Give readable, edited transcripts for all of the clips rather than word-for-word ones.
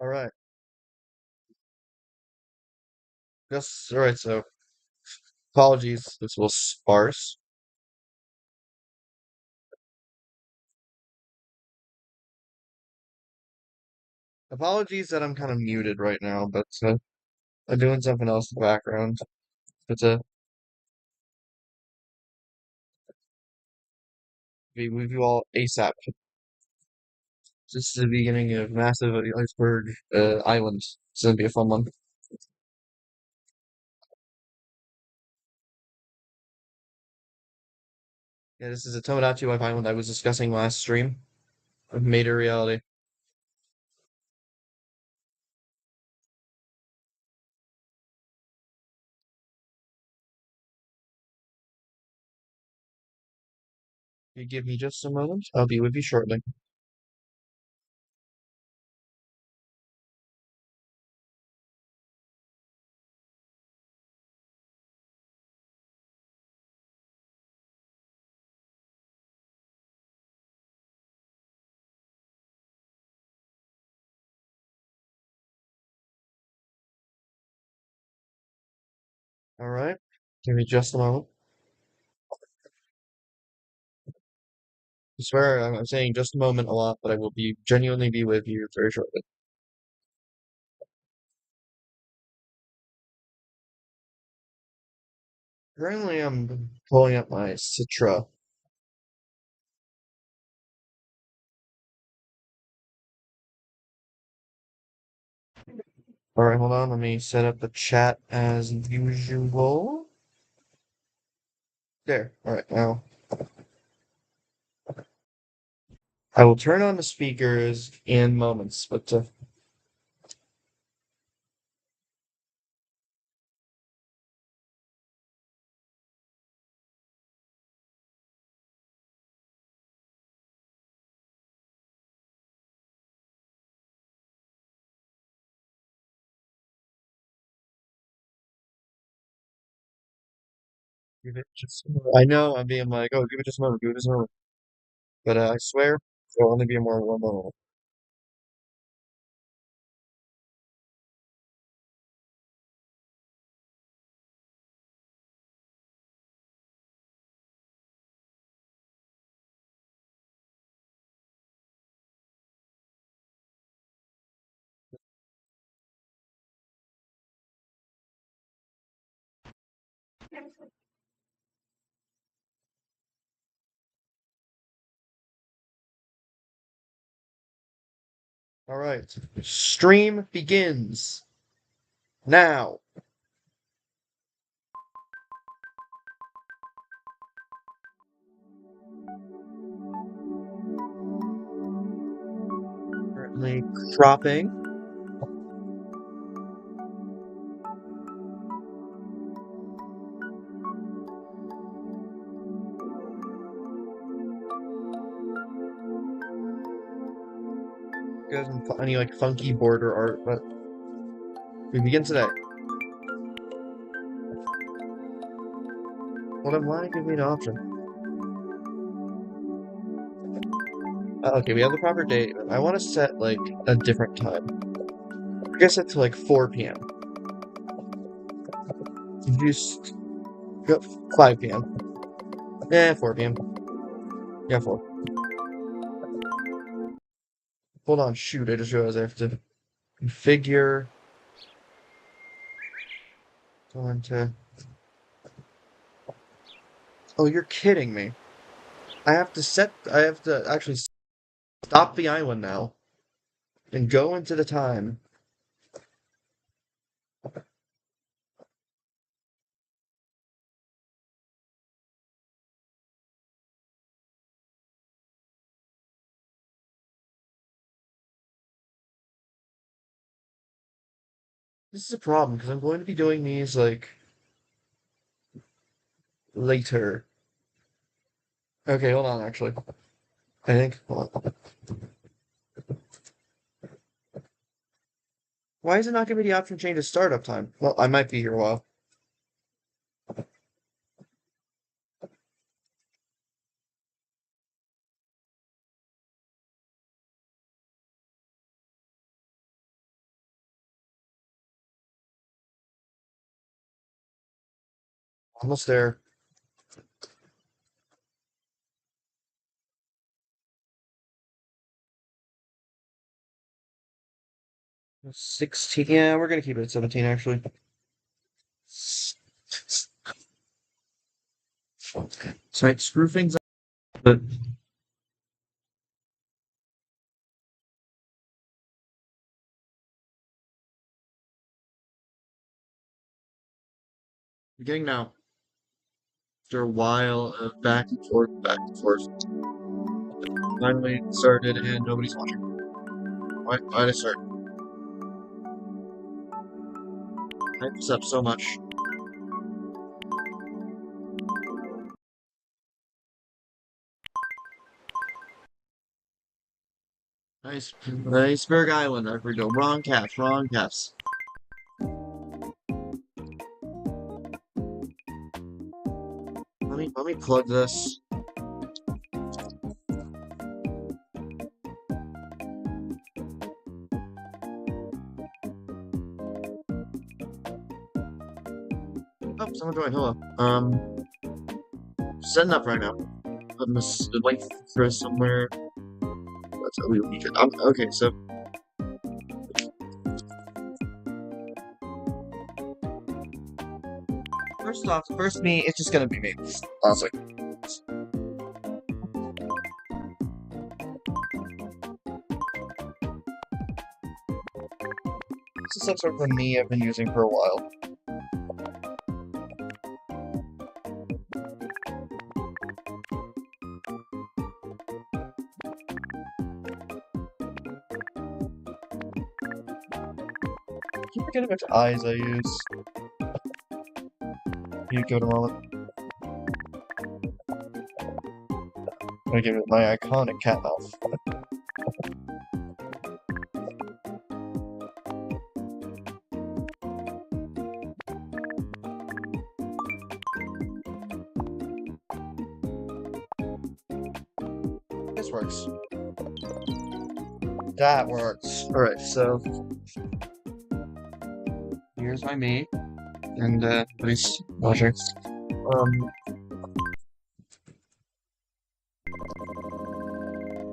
All right. Just all right. So apologies. This was sparse. Apologies that I'm kind of muted right now, but I'm doing something else in the background. But be with you all ASAP. This is the beginning of massive iceberg island. It's gonna be a fun one. Yeah, this is a tomodachi wife island I was discussing last stream. I've made a reality. If you give me just a moment, I'll be with you shortly. All right. Give me just a moment. I swear I'm saying just a moment a lot, but I will be genuinely be with you very shortly. Currently, I'm pulling up my Citra. All right, hold on. Let me set up the chat as usual. There. All right, now I will turn on the speakers in moments, but give it just a moment. I know I'm being like, oh, give it just a moment, give it just a moment. But I swear it'll only be more one moment. All right, stream begins now. Currently cropping. Guys, any like funky border art, but we begin today. Well, then why give me an option? Okay, we have the proper date. I want to set like a different time. I guess set to like 4 p.m. Just go 5 p.m. Yeah, 4 p.m. Yeah, 4. Hold on, shoot, I just realized I have to configure. Go into. Oh, you're kidding me. I have to actually stop the island now and go into the time. This is a problem because I'm going to be doing these like later. Okay, hold on, actually. I think. Hold on. Why is it not giving me the option to change the startup time? Well, I might be here a while. Almost there. 16. Yeah, we're gonna keep it at 17 actually. So I'd screw things up, but we're getting now. After a while of back and forth, finally started and nobody's watching. Why did I start? I hype this up so much. Iceberg Island. There we go. Wrong caps. Wrong caps. Let me plug this. Oh, someone joined. Hello. Setting up right now. I'm just wait for somewhere. That's a we could. Okay, so first off, first me, it's just gonna be me. Honestly. This is some sort of a me I've been using for a while. I keep forgetting which eyes I use. You go to moment. I'm gonna give it my iconic cat mouth. This works. That works. Alright, so here's my me. And nice watching.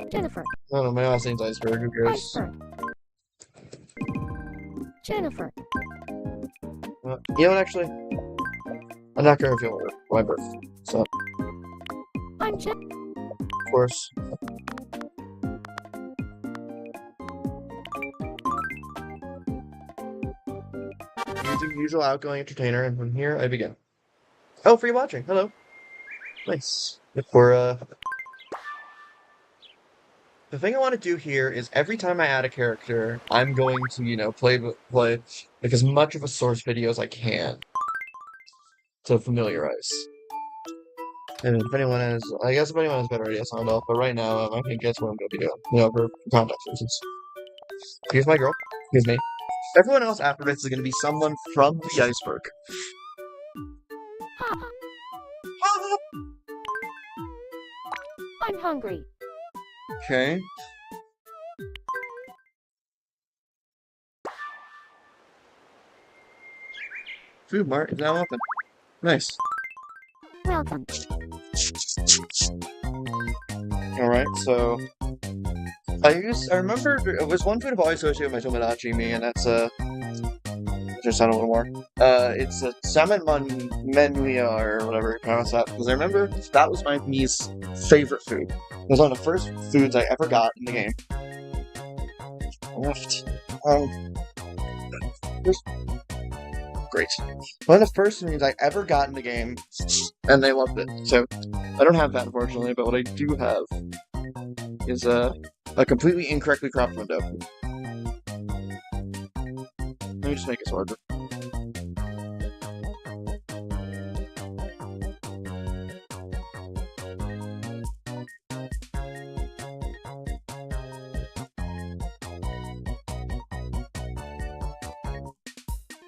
Jennifer. I don't know, my last name's Iceberg, who cares? Iceberg. Jennifer. You know what, actually? I'm not gonna reveal my birth. So, I'm Jen. of course. Using usual outgoing entertainer, and from here I begin. Oh, free watching. Hello. Nice. For the thing I want to do here is every time I add a character, I'm going to, you know, play like as much of a source video as I can to familiarize. And if anyone has, I guess if anyone has better ideas, sound off. But right now, I think that's what I'm going to be doing. You know, for context reasons. Here's my girl. Here's me. Everyone else after this is going to be someone from the iceberg. I'm hungry. Okay. Food mart is now open. Nice. Welcome. Alright, so I remember it was one food I've always associated with my tomodachi me, and that's just sound a little more. It's a salmon menuia or whatever you pronounce that, because I remember that was my me's favorite food. It was one of the first foods I ever got in the game. Left. Great. One of the first foods I ever got in the game, and they loved it. So I don't have that, unfortunately, but what I do have is a completely incorrectly cropped window. Let me just make it larger.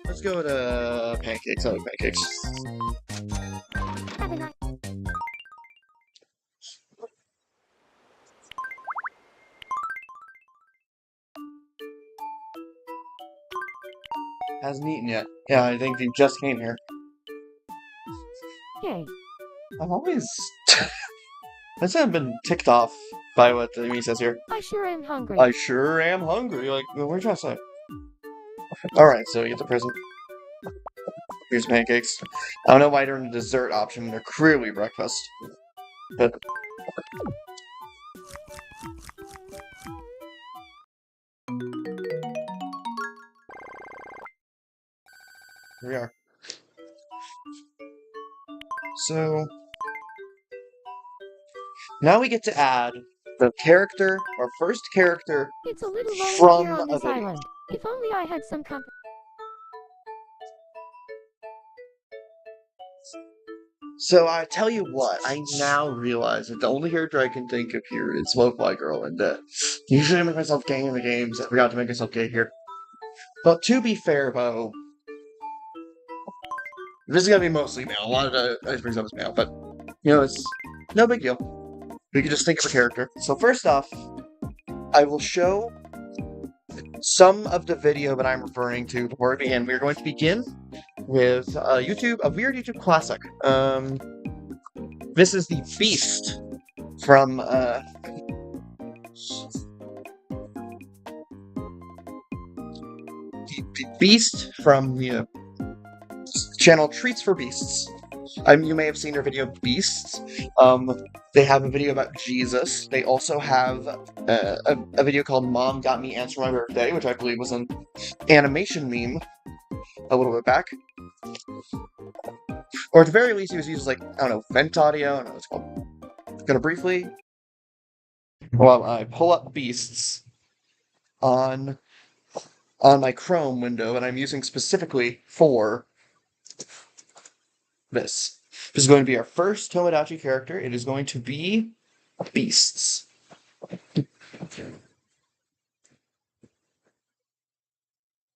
Let's go with pancakes. I like pancakes. Have a nice. Hasn't eaten yet. Yeah, I think he just came here. Okay. I've always... I say I've been ticked off by what the Amy says here. I sure am hungry. I sure am hungry. Like, what are you trying to say? Alright, so you get the present. Here's pancakes. I don't know why they're in the dessert option. They're clearly breakfast. But here we are. So now we get to add the character, our first character It's a little lonely here from on a this video. island. If only I had some company. So I tell you what, I now realize that the only character I can think of here is Lo-Fi Girl, and usually I make myself gay in the games. I forgot to make myself gay here. But to be fair, though, this is gonna be mostly male. A lot of the ice brings up is male, but it's no big deal. We can just think of a character. So first off, I will show some of the video that I'm referring to before we begin. We're going to begin with a weird YouTube classic. This is the Beast from the Beast from the channel Treats for Beasts. You may have seen their video Beasts. They have a video about Jesus. They also have a video called Mom Got Me Ants for My Birthday, which I believe was an animation meme a little bit back. Or at the very least, he was using, like, I don't know, vent audio. I don't know what it's called. I'm gonna briefly, while I pull up Beasts on my Chrome window that I'm using specifically for this. This is going to be our first Tomodachi character. It is going to be Beasts.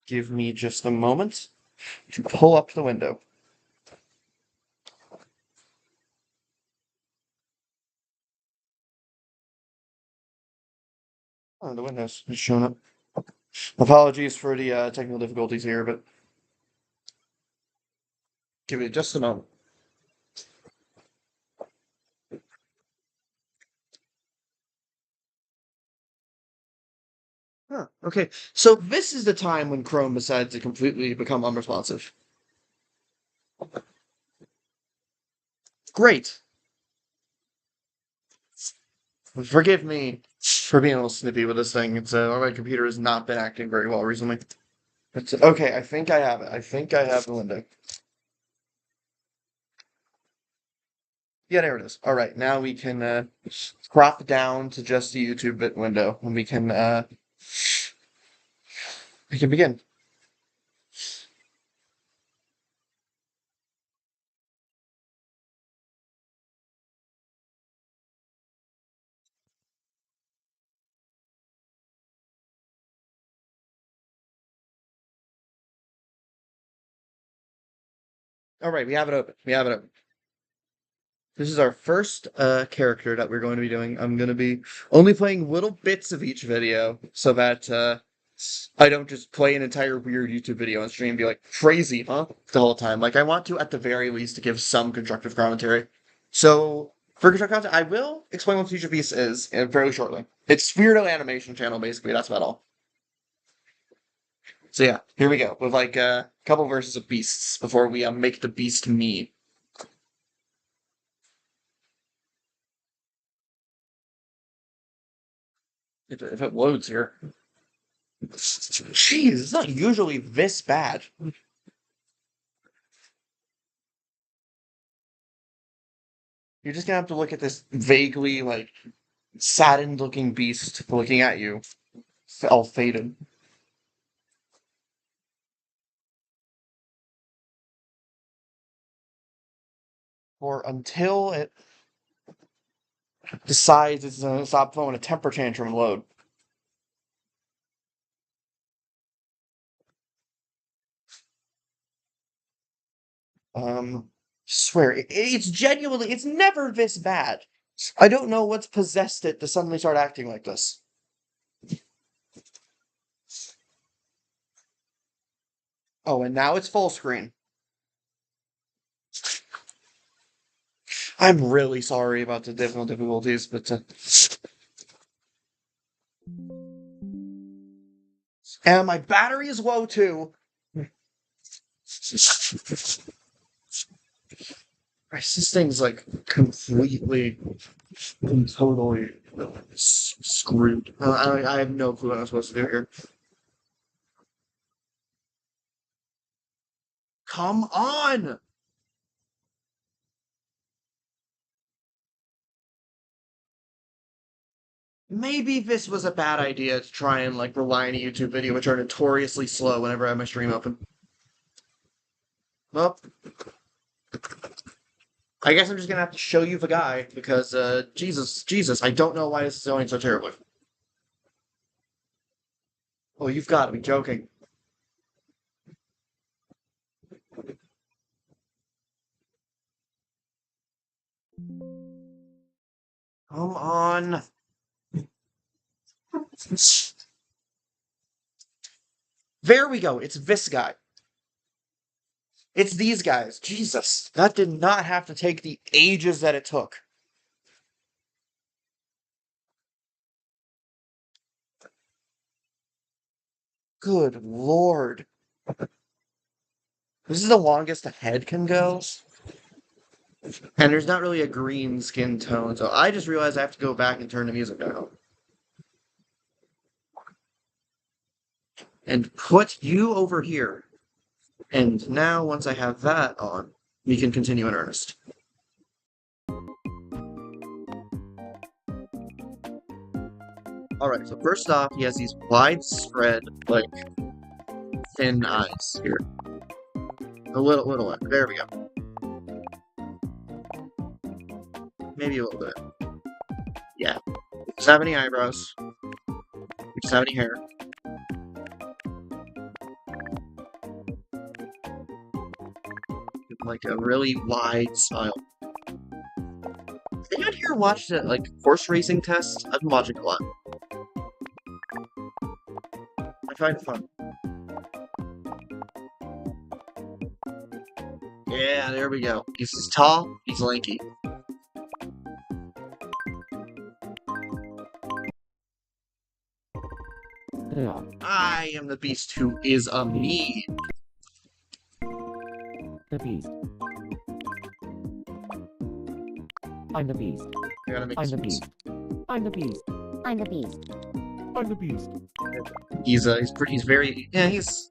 Give me just a moment to pull up the window. Oh, the window's showing up. Apologies for the technical difficulties here, but give me just a moment. Huh, okay. So this is the time when Chrome decides to completely become unresponsive. Great. Forgive me for being a little snippy with this thing. My computer has not been acting very well recently. Okay, I think I have it. I think I have the window. Yeah, there it is. All right, now we can crop down to just the YouTube bit window, and we can begin. All right, we have it open. We have it open. This is our first character that we're going to be doing. I'm going to be only playing little bits of each video so that I don't just play an entire weird YouTube video on stream and be like, crazy, huh? The whole time. Like, I want to, at the very least, to give some constructive commentary. So, for constructive commentary, I will explain what Future Beast is fairly shortly. It's Weirdo Animation Channel, basically. That's about all. So yeah, here we go, with like a couple verses of Beasts before we make the Beast me. If it loads here. Jeez, it's not usually this bad. You're just gonna have to look at this vaguely, like, saddened-looking beast looking at you, all faded. Or until it decides it's gonna stop throwing a temper tantrum and load. Swear, it's genuinely, it's never this bad. I don't know what's possessed it to suddenly start acting like this. Oh, and now it's full screen. I'm really sorry about the difficulties, but and my battery is low too. This thing's like completely and totally screwed. I have no clue what I'm supposed to do here. Come on! Maybe this was a bad idea to try and like rely on a YouTube video, which are notoriously slow whenever I have my stream open. Well, I guess I'm just gonna have to show you the guy because Jesus, I don't know why this is going so terribly. Oh, you've got to be joking. Come on. There we go. It's this guy. It's these guys. Jesus. That did not have to take the ages that it took. Good Lord. This is the longest a head can go. And there's not really a green skin tone, so I just realized I have to go back and turn the music down. And put you over here. And now, once I have that on, we can continue in earnest. Alright, so first off, he has these widespread, like, thin eyes here. A little, there we go. Maybe a little bit. Yeah. He doesn't have any eyebrows. He doesn't have any hair. Like a really wide smile. Anyone here watch that, like, horse racing test? I've been watching a lot. I find it fun. Yeah, there we go. He's tall, he's lanky. Yeah. I am the beast who is a me. The beast. I'm the beast. I gotta make I'm the this- beast. I'm the beast. I'm the beast. I'm the beast. He's very, yeah, he's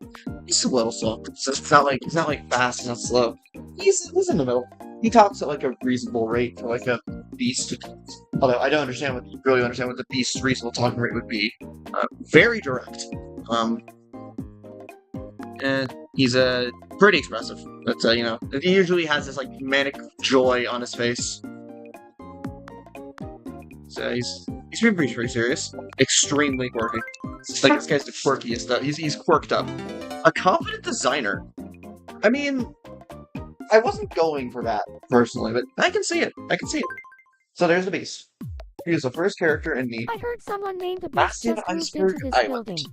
a little slow. So it's not like fast, it's not slow. He's in the middle. He talks at like a reasonable rate for like a beast. Although I don't really understand what the beast's reasonable talking rate would be. Very direct. And he's pretty expressive. But you know, he usually has this like manic joy on his face. So he's being pretty serious. Extremely quirky. It's like this guy's the quirkiest stuff. He's quirked up. A confident designer. I mean, I wasn't going for that personally, but I can see it. So there's the beast. He was the first character in the I heard someone named the beast massive just moved iceberg into this island. building.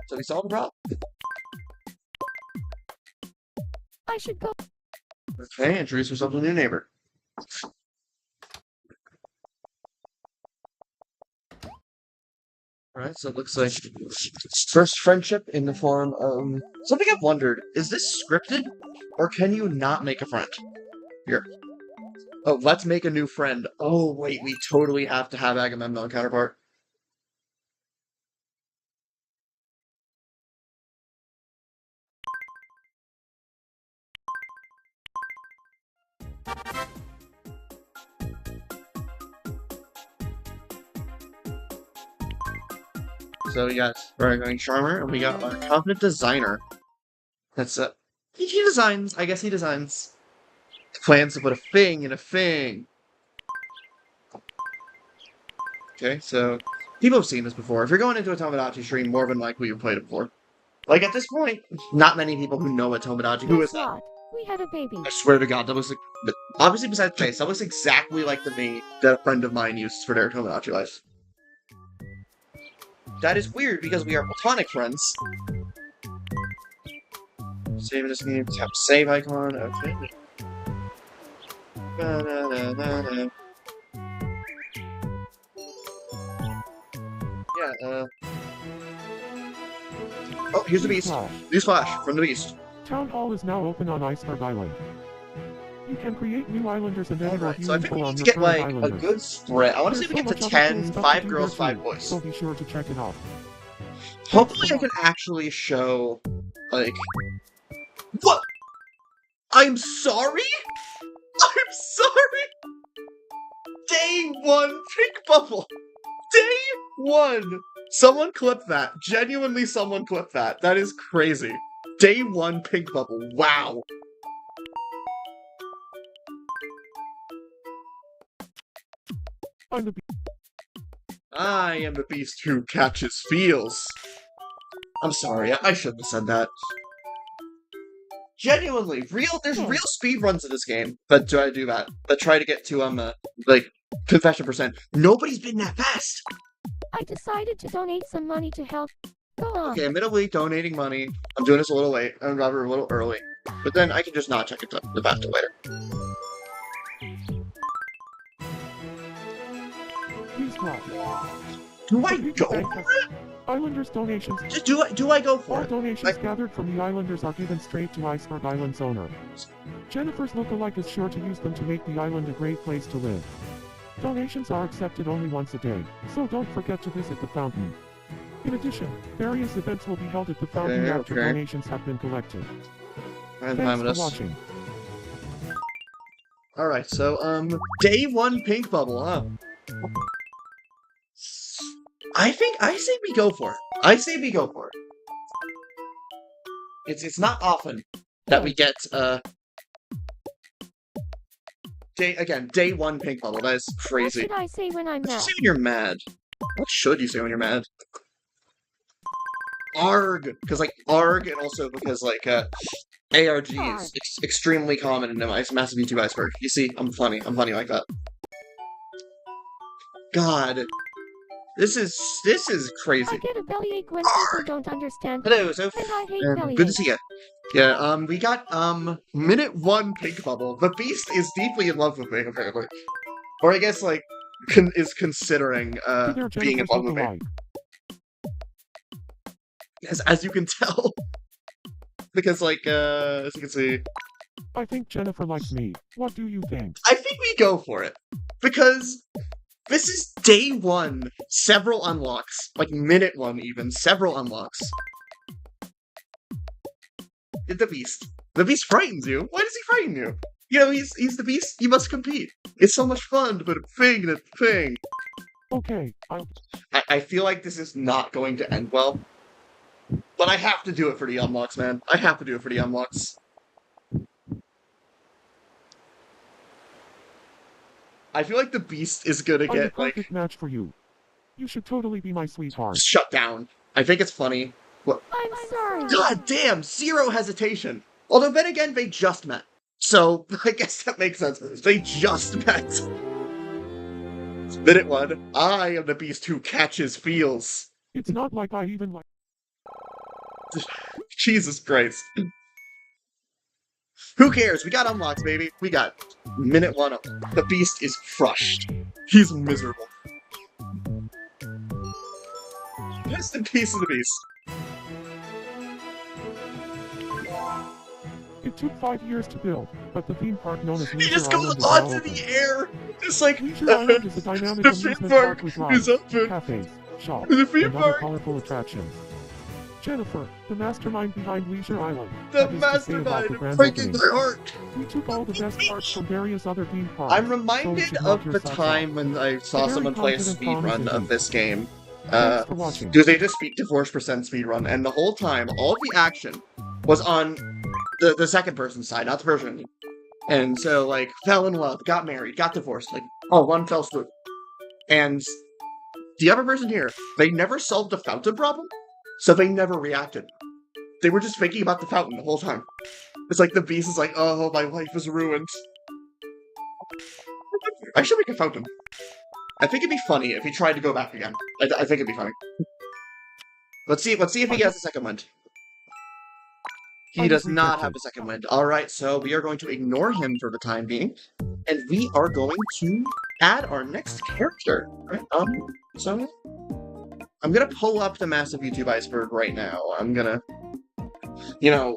So we solved the problem. I should go. Okay, introduce yourself to a new neighbor. Alright, so it looks like first friendship in the form of... Something I've wondered, is this scripted? Or can you not make a friend? Here. Oh, let's make a new friend. Oh, wait, we totally have to have Agamemnon counterpart. So we got our going charmer, and we got our confident designer. That's he designs. I guess he designs plans to put a thing in a thing. Okay, so people have seen this before. If you're going into a Tomodachi stream, more than likely you've played it before. Like at this point, not many people who know a Tomodachi. Who is Guess that? what? We had a baby. I swear to God, that looks like. But obviously, besides the face, that looks exactly like the me that a friend of mine uses for their Tomodachi life. That is weird because we are platonic friends. Saving this game. Tap save icon. Okay. Ba-da-da-da-da. Yeah, oh, here's the beast. Newsflash from the beast. Town Hall is now open on Iceberg Island. You can create new islanders and edit Alright, so I think we on need to your get, current like, a islanders. good spread. I want to see if we get to 10, 5 girls, 5 boys. So be sure to check it out. Hopefully I can actually show, like... What? I'm sorry? I'm sorry? Day 1 pink bubble! Day 1! Someone clip that. Genuinely someone clip that. That is crazy. Day 1 pink bubble. Wow. I am the beast who catches feels. I'm sorry, I shouldn't have said that. Genuinely, there's real speedruns in this game that try to do that. That try to get to, like, confession percent. Nobody's been that fast! I decided to donate some money to help. Go on. Okay, admittedly, donating money. I'm doing this a little late, and rather a little early. But then I can just not check it the faster later. Do I go for it? Islanders donations. Do I go for All it? donations gathered from the Islanders are given straight to Iceberg Island's owner. Jennifer's lookalike is sure to use them to make the island a great place to live. Donations are accepted only once a day, so don't forget to visit the fountain. In addition, various events will be held at the fountain after donations have been collected. Thanks for watching. Alright, so, day 1 pink bubble, huh? I say we go for it. I say we go for it. It's not often that we get, day 1 pink bubble. That is crazy. What should I say when I'm What mad? should you say when you're mad? What should you say when you're mad? ARG! Because, like, ARG, and also because, like, ARG is extremely common in massive YouTube iceberg. You see, I'm funny like that. God. This is crazy. I get a bellyache when people don't understand. Hello, Soph. And I hate Good to bellyaches. see you. Yeah, we got, minute 1 pink bubble. The beast is deeply in love with me, apparently. Or I guess, like, is considering, being in love with me. As you can tell. Because, like, as you can see... I think Jennifer likes me. What do you think? I think we go for it. Because... this is day 1, several unlocks. Like, minute 1 even, several unlocks. The beast. The beast frightens you. Why does he frighten you? You know, he's the beast, you must compete. It's so much fun, but a thing. Okay, I feel like this is not going to end well. But I have to do it for the unlocks, man. I have to do it for the unlocks. I feel like the beast is gonna I'm get, the perfect match for you. You should totally be my sweetheart. shut down. I think it's funny. What? I'm sorry. God damn, zero hesitation. Although then again, they just met. So, I guess that makes sense. They just met. Minute 1, I am the beast who catches feels. It's not like I even like... Jesus Christ. Who cares? We got unlocks, baby. We got minute 1 up. The beast is crushed. He's miserable. Rest in peace of the beast. It took 5 years to build, but the theme park known as He Leisure just Island goes is now onto open. the air! Just like, Leisure Island is a dynamic the amusement theme park park with is rides, open! cafes, shops, The theme and other park! colorful attractions. Jennifer, the mastermind behind Leisure Island, The had this to say about the mastermind grand breaking opening. my heart! We took all the best parts from various other theme parks. I'm so you reminded should knock of the yourself time out. when I saw Very someone play a confident speedrun promises of you. this game. Thanks for watching. Because they just beat Divorce Percent speedrun, and the whole time, all of the action was on the second person's side, not the person. And so, like, fell in love, got married, got divorced, like, oh, one fell swoop. And the other person here, they never solved the fountain problem, so they never reacted. They were just thinking about the fountain the whole time. It's like the beast is like, oh, my life is ruined. I should make a fountain. I think it'd be funny if he tried to go back again. I think it'd be funny. Let's see if he gets a second one. He I does was not have rejected. a second wind. Alright, so we are going to ignore him for the time being. And we are going to add our next character. Right? So I'm gonna pull up the massive YouTube iceberg right now. I'm gonna, you know,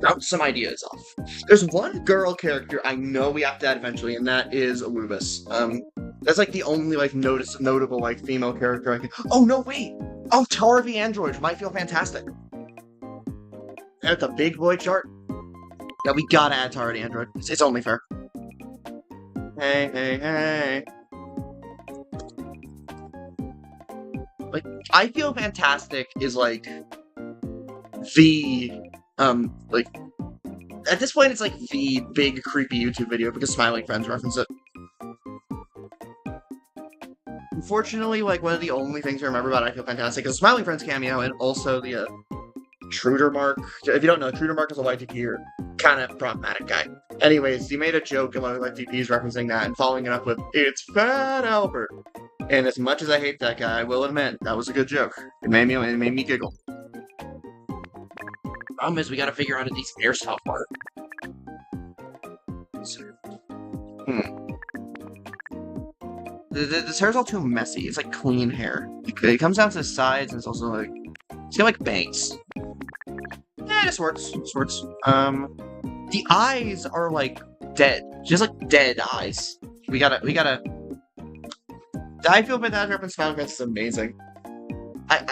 bounce some ideas off. There's one girl character I know we have to add eventually, and that is Alubis. That's like the only like notable like female character I can. Oh no, wait! Oh, Tara the Android might feel fantastic. At the big boy chart. Yeah, we gotta add Tara the Android. It's only fair. Hey, hey, hey. Like, I feel fantastic is like the like at this point it's like the big creepy YouTube video because Smiling Friends reference it. Unfortunately, like one of the only things I remember about I Feel Fantastic is Smiling Friends cameo and also the Truder Mark. If you don't know, Truder Mark is a YTP kind of problematic guy. Anyways, he made a joke in one of the YTPs referencing that and following it up with "It's Fat Albert." And as much as I hate that guy, I will admit that was a good joke. It made me giggle. Problem is, we gotta figure out a decent hairstyle for it. This hair's all too messy. It's like clean hair. It comes down to the sides, and it's also like it's got like bangs. Yeah, this works. This works. The eyes are like dead, just like dead eyes. We gotta. I Feel Fantastic reference Final Fantasy is amazing. And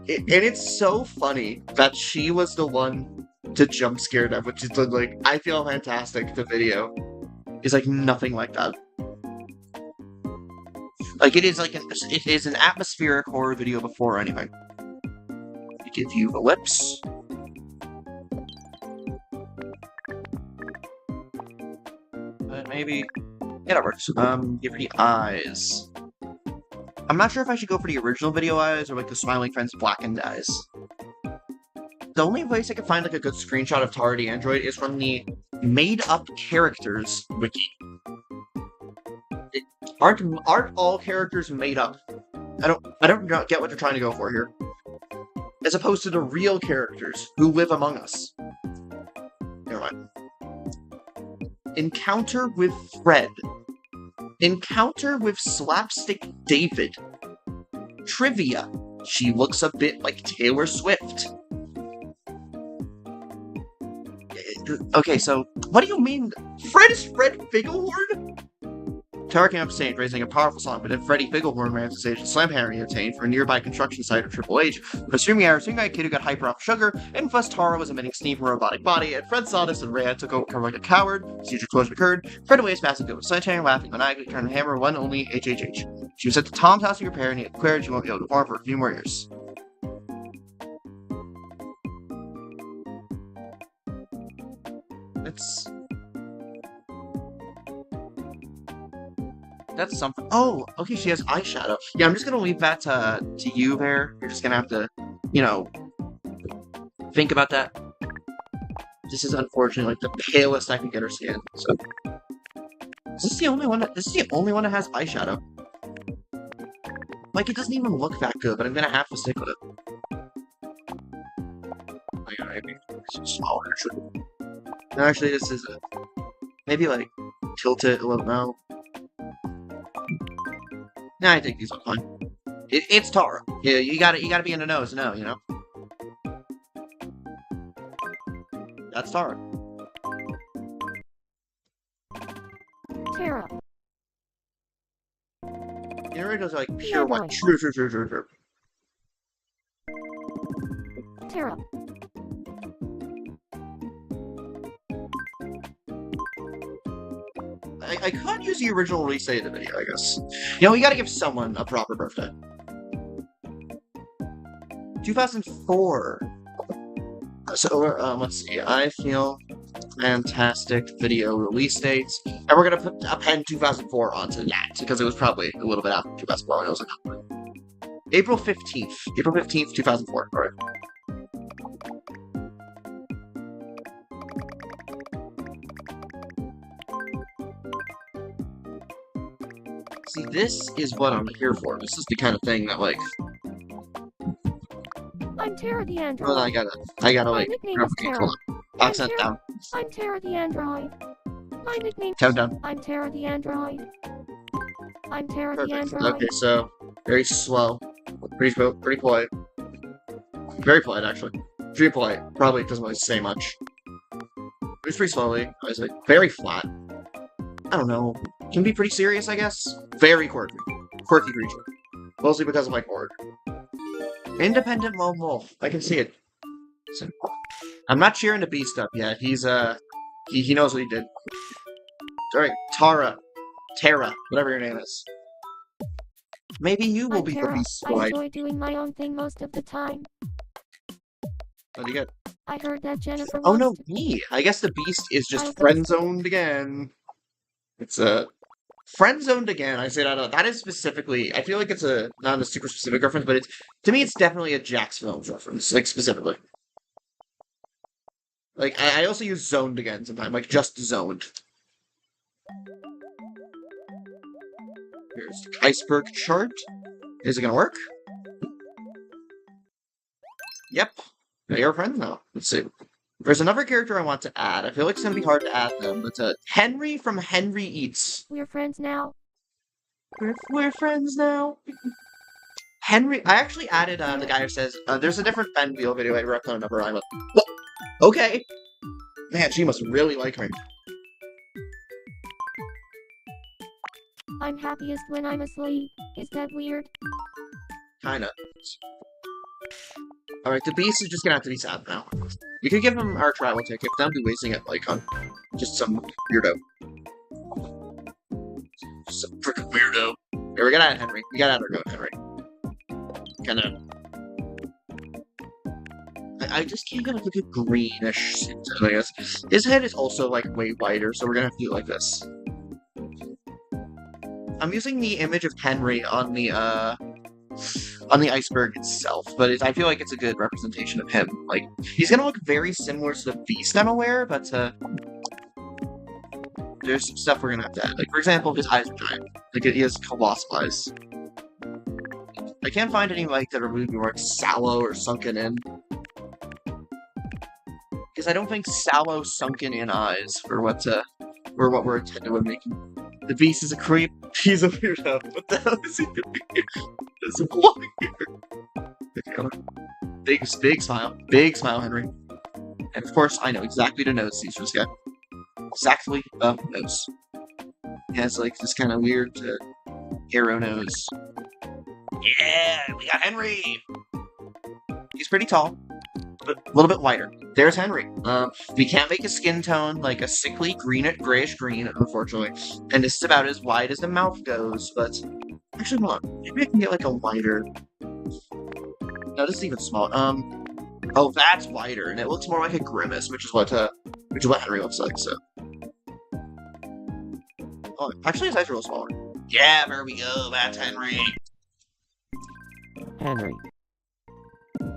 it's so funny that she was the one to jump scare them, which is like I Feel Fantastic. The video is like nothing like that. Like it is like it is an atmospheric horror video before anything. We give you the lips. But maybe yeah, that works. Give her the eyes. I'm not sure if I should go for the original video eyes or like the Smiling Friends blackened eyes. The only place I can find like a good screenshot of Tara the Android is from the made up characters wiki. Aren't all characters made up? I don't get what they're trying to go for here. As opposed to the real characters who live among us. Never mind. Encounter with Fred. Encounter with Slapstick David. Trivia. She looks a bit like Taylor Swift. Okay, so what do you mean? Fred is Fred Figglehorn? Tara came up stage, raising a powerful song, but then Freddie Figglehorn ran to stage and slam Harry obtained for a nearby construction site of Triple H. A streaming kid who got hyper off sugar, and plus Tara was emitting steam from her robotic body, and Fred saw this and ran, took over like a coward. Siege explosion occurred. Fred away his massive good with sledgehammer, laughing maniacally, turned hammer one only HHH. She was sent to Tom's house to repair, and he declared she won't be able to perform for a few more years. That's something. Oh, okay, she has eyeshadow. Yeah, I'm just gonna leave that to you there. You're just gonna have to, you know, think about that. This is unfortunately like the palest I can get her skin. So, is this the only one that has eyeshadow? Like, it doesn't even look that good, but I'm gonna have to stick with it. Maybe it's smaller. No, actually, this is it. Maybe like tilt it a little. No. Nah, I think these look fine. It's Tara. Yeah, you gotta be in the nose to know, you know? That's Tara. Tara. You know, it goes like pure white. True. Tara. I could use the original release date of the video, I guess. You know, we gotta give someone a proper birthday. 2004. So, let's see. I Feel Fantastic video release dates. And we're gonna put append 2004 onto that, because it was probably a little bit after 2004. I was like, April 15th. April 15th, 2004. Alright. See, this is what I'm here for. This is the kind of thing that, like... I'm Tara the android. Hold on, I gotta My like, nickname is Tara. hold on. Accent down. I'm Tara the android. My nickname. Count down. I'm Tara the android. I'm Tara the Perfect. android. Okay, so, very slow. Pretty polite. Very polite, actually. Pretty polite. Probably doesn't really say much. Moves pretty slowly. I was like, very flat. I don't know. Can be pretty serious, I guess. Very quirky. Quirky creature. Mostly because of my cord. Independent lone wolf. I can see it. So, I'm not cheering the beast up yet. He's, he knows what he did. Alright, Tara, whatever your name is. Maybe you will I'm be the Tara. beast I boy. enjoy doing my own thing most of the time. What do you get? I heard that Jennifer Oh wants no, to... me! I guess the beast is I'll just go friend-zoned again. It's, friend-zoned again, I say that out. That is specifically, I feel like it's not a super specific reference, but to me it's definitely a Jax Films reference, like, specifically. Like, I also use zoned again sometimes, like, just zoned. Here's the iceberg chart. Is it gonna work? Yep. They're friends now. Let's see. There's another character I want to add. I feel like it's gonna be hard to add them, but Henry from Henry Eats. We're friends now. We're friends now. Henry, I actually added the guy who says, there's a different Ben Wheel video I repped on another island. What? Okay. Man, she must really like me. I'm happiest when I'm asleep. Is that weird? Kinda. Alright, the beast is just gonna have to be sad now. We could give him our travel ticket, don't be wasting it, like, on just some weirdo. Just some freaking weirdo. Here, we gotta add Henry. We gotta add our goat Henry. Kinda. I just can't get like a good greenish tint, I guess. His head is also, like, way wider, so we're gonna have to do it like this. I'm using the image of Henry on the iceberg itself, but I feel like it's a good representation of him. Like, he's gonna look very similar to the beast, I'm aware, but, there's some stuff we're gonna have to add. Like, for example, his eyes are giant. Like, he has colossal eyes. I can't find any, like, that are really more sallow or sunken in. Because I don't think sallow, sunken in eyes for what we're intended with making. The beast is a creep. He's a weirdo. What the hell is he doing here? There's a blonde here. Big smile. Big smile, Henry. And of course, I know exactly the nose he's just got. Exactly a nose. He has, like, this kind of weird arrow nose. Yeah, we got Henry! He's pretty tall, but a little bit wider. There's Henry. We can't make his skin tone like a sickly grayish green, unfortunately. And this is about as wide as the mouth goes, but... Actually, hold on. Maybe I can get, like, a wider... No, this is even small. Oh, that's wider, and it looks more like a grimace, which is what Henry looks like, so... Oh, actually, his eyes are a little smaller. Yeah, there we go. That's Henry. Henry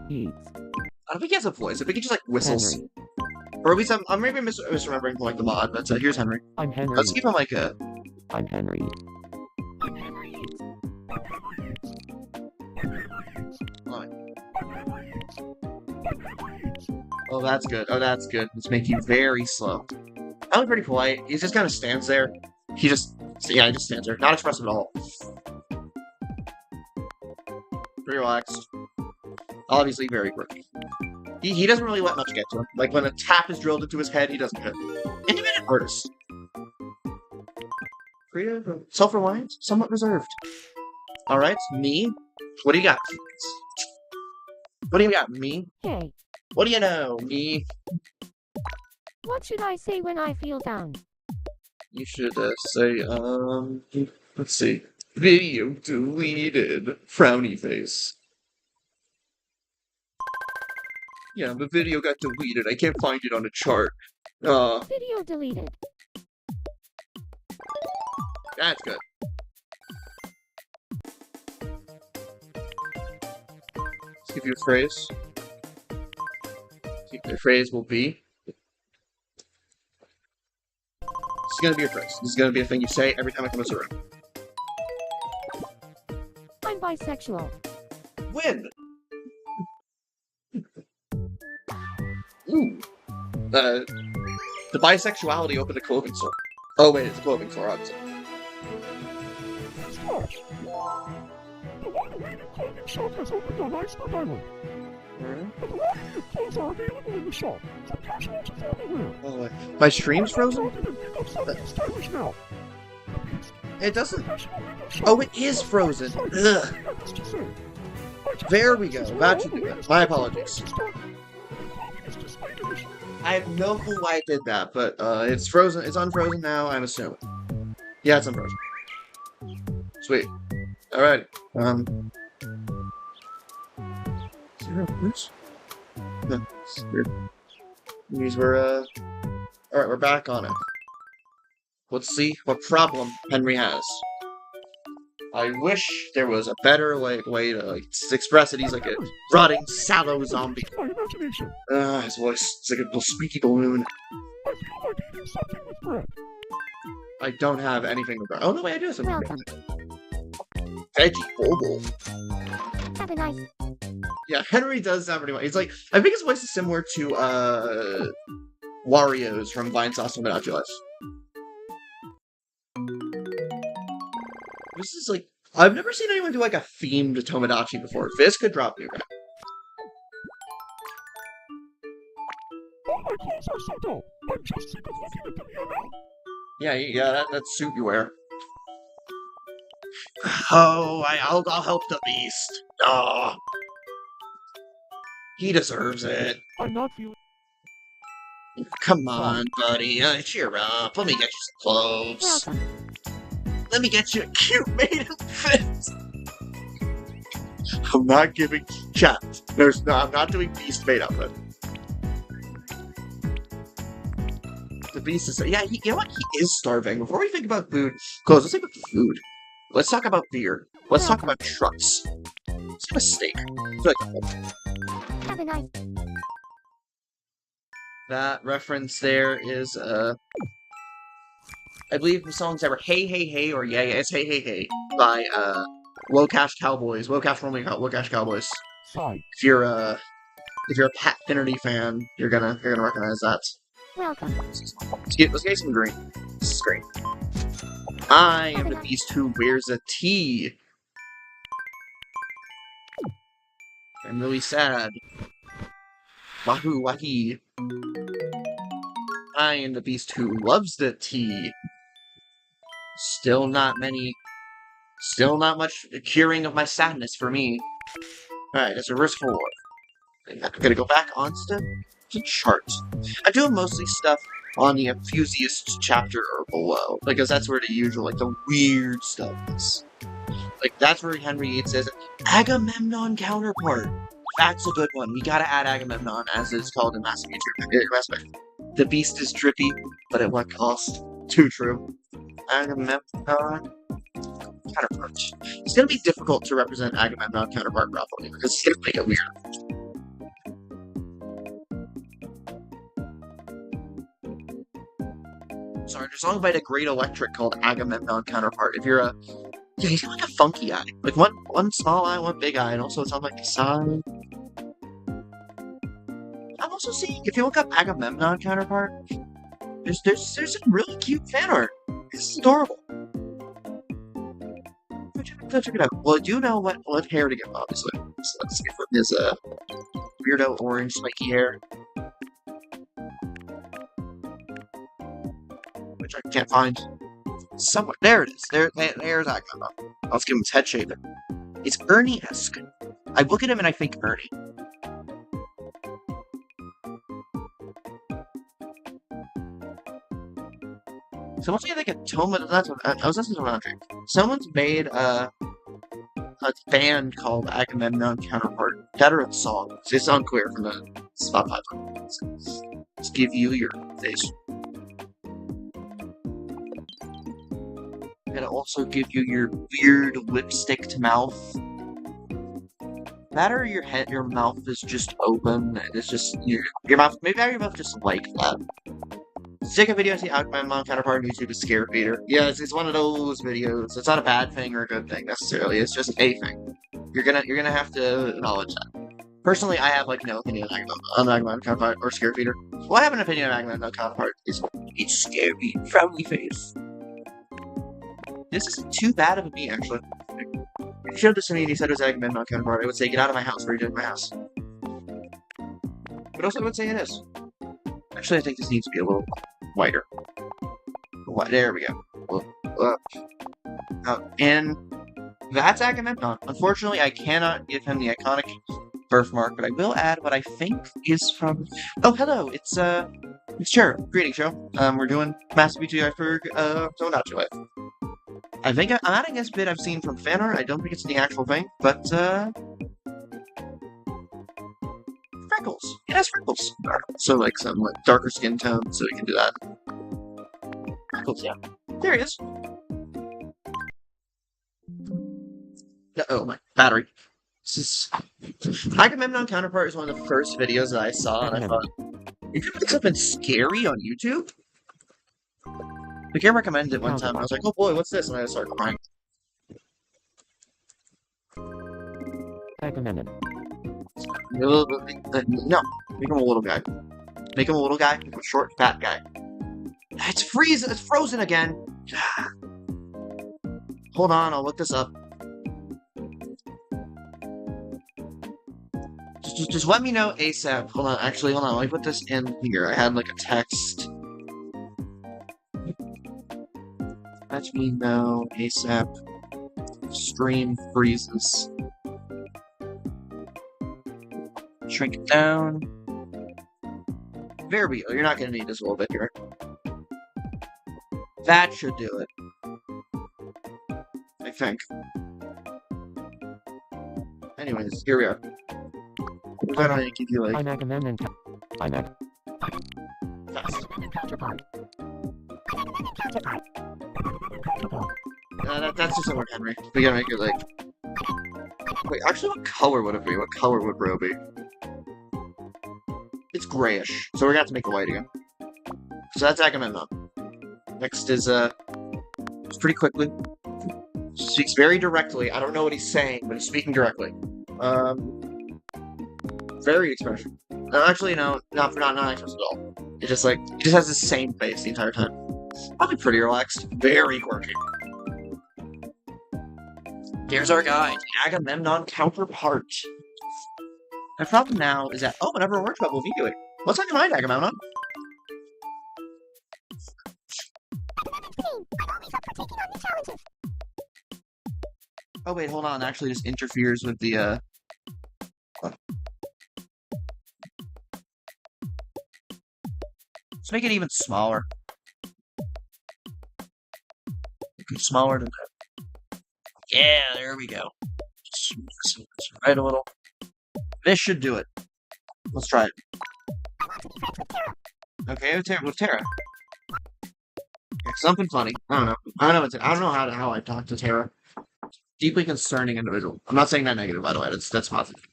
eats. I don't think he has a voice. I think he just, like, whistles. Henry. Or at least I'm maybe misremembering, like, the mod, but here's Henry. I'm Henry. Let's give him, like, a... I'm Henry. I'm Henry. Oh, that's good. Oh, that's good. Let's make you very slow. I look pretty polite. He just kind of stands there. He just stands there. Not expressive at all. Pretty relaxed. Obviously very quirky. He doesn't really let much get to him. Like, when a tap is drilled into his head, he doesn't hit. Independent artist. Creative, self-reliant, somewhat reserved. Alright, me? What do you got? What do you got, me? Hey, What do you know, me? what should I say when I feel down? You should say, let's see. Video deleted. Frowny face. Yeah, the video got deleted. I can't find it on the chart. Video deleted. That's good. Let's give you a phrase. The phrase will be... This is gonna be a phrase. This is gonna be a thing you say every time I come into a room. I'm bisexual. When? Ooh. The bisexuality opened a clothing store. Oh wait, it's a clothing store, obviously. The wide-awake clothing shop has opened on Iceberg Island. A variety of clothes are available in the shop, from casual to formal wear. Oh wait. My stream's frozen? Stylish now. It doesn't. Oh, it is frozen. Ugh. There we go. Back to the. My apologies. I have no clue why it did that, but it's frozen. It's unfrozen now, I'm assuming. Yeah, it's unfrozen. Sweet. Alright. Zero boots? No, it's weird. These were, alright, we're back on it. Let's see what problem Henry has. I wish there was a better way to express it. He's like a rotting, sallow zombie. His voice is like a little squeaky balloon. I don't have anything to bread. Oh no, wait, I do have something. Welcome. Veggie bowl. Have a nice. Yeah, Henry does sound pretty much. He's like, I think his voice is similar to Wario's from Vine Sauce Tomodachi Life. This is like, I've never seen anyone do like a themed Tomodachi before. This could drop new guy. All my clothes are so dull. I'm just sick of looking at them, you know? Yeah, that suit you wear. Oh, I'll help the beast. Oh. He deserves it. I'm not feeling. Come on, buddy. Cheer up. Let me get you some clothes. Welcome. Let me get you a cute maiden fit. I'm not giving chat. I'm not doing beast made outfit. The beast is, yeah, you know what? He is starving. Before we think about food, clothes, let's think about food. Let's talk about beer. Let's talk about trucks. Let's have a steak. Have a nice. That reference there is, I believe the songs ever Hey Hey Hey or Yeah Yeah, it's Hey Hey Hey by, Low Cash Cowboys. Low Cash Cowboys. Sigh. If you're a Pat Finnerty fan, you're gonna recognize that. Welcome. Let's get some green. This is great. I am the beast who wears a T. I'm really sad. Wahoo wahee. I am the beast who loves the tea. Still not much curing of my sadness for me. Alright, it's reverse forward. I'm gonna go back on to chart. I'm doing mostly stuff on the enthusiast chapter or below, because that's where the usual, like, the weird stuff is. Like, that's where Henry Yates says, Agamemnon counterpart. That's a good one. We gotta add Agamemnon, as it's called in Mass Effect. The beast is trippy, but at what cost? Too true. Agamemnon counterpart. It's gonna be difficult to represent Agamemnon counterpart properly, because it's gonna make it weird. Sorry, there's a song by the Great Electric called Agamemnon Counterpart. If you're a... Yeah, he's got like a funky eye. Like one small eye, one big eye, and also it's on like the side. I'm also seeing, if you look up Agamemnon Counterpart, there's some really cute fan art. It's adorable. Check it out. Well, I do know what hair to get, obviously. So let's see if there's a weirdo orange spiky hair. Which I can't find. Somewhere. There it is. There's Agamemnon. Let's give him his head shape. It's Ernie-esque. I look at him and I think Ernie. Someone's made like a I was listening to Tomodachi. Someone's made a band called Agamemnon Counterpart. Veteran song. It's unclear from the Spotify. Let's give you your face. I'm gonna also give you your weird lipstick to mouth. That or your mouth is just open and it's just your mouth. Maybe your mouth just like that. Sick of video, see Agamemnon counterpart on YouTube is scare feeder. Yeah, it's one of those videos. It's not a bad thing or a good thing necessarily. It's just a thing. You're gonna have to acknowledge that. Personally, I have like no opinion on Agamemnon counterpart or Scary Feeder. Well, I have an opinion on Agamemnon counterpart. It's scary, frowny face. This isn't too bad of a beat, actually. If you showed this to me and he said it was Agamemnon counterpart, I would say, get out of my house. What are you doing in my house? But also, I would say it is. Actually, I think this needs to be a little whiter. There we go. And that's Agamemnon. Unfortunately, I cannot give him the iconic birthmark, but I will add what I think is from... Oh, hello! It's Cher. Greetings, show. We're doing Master B2 ICEBERG, tomodachi life. I think I'm adding this bit I've seen from fan art. I don't think it's the actual thing, but, freckles. It has freckles. So, like, some like, darker skin tone, so we can do that. Freckles, yeah. There he is. Oh, my battery. This is... Agamemnon counterpart is one of the first videos that I saw, and I thought, you can make something scary on YouTube? The game recommended it one time, and I was like, oh boy, what's this? And I started crying. Agamemnon. No, make him a little guy. Make him a little guy, make him a short, fat guy. It's frozen again! Hold on, I'll look this up. Just let me know ASAP. Hold on, actually, hold on, let me put this in here. I had, like, a text. Let me know ASAP. Stream freezes. Shrink it down. There we go. You're not gonna need this a little bit here. That should do it. I think. Anyways, here we are. I don't need to keep you like... I'm Agamemnon. I'm Fast. Agamemnon counterpart. That's just someone Henry. We gotta make it like... Wait, actually, what color would it be? What color would Bro be? It's grayish, so we're gonna have to make it white again. So that's Agamemnon. Next is, pretty quickly. Speaks very directly. I don't know what he's saying, but he's speaking directly. Very expression. No, actually, no, not expressive at all. It just, like, he just has the same face the entire time. Probably pretty relaxed. Very quirky. Here's our guy, the Agamemnon counterpart. My problem now is that, oh, whenever a word trouble will be doing. What's on your mind, Agamemnon? Oh wait, hold on, actually this interferes with the, Let's make it even smaller. Smaller than that. Yeah, there we go. Right a little. This should do it. Let's try it. Okay, with Tara. Something funny. I don't know. I don't know how I talk to Tara. Deeply concerning individual. I'm not saying that negative, by the way. That's positive.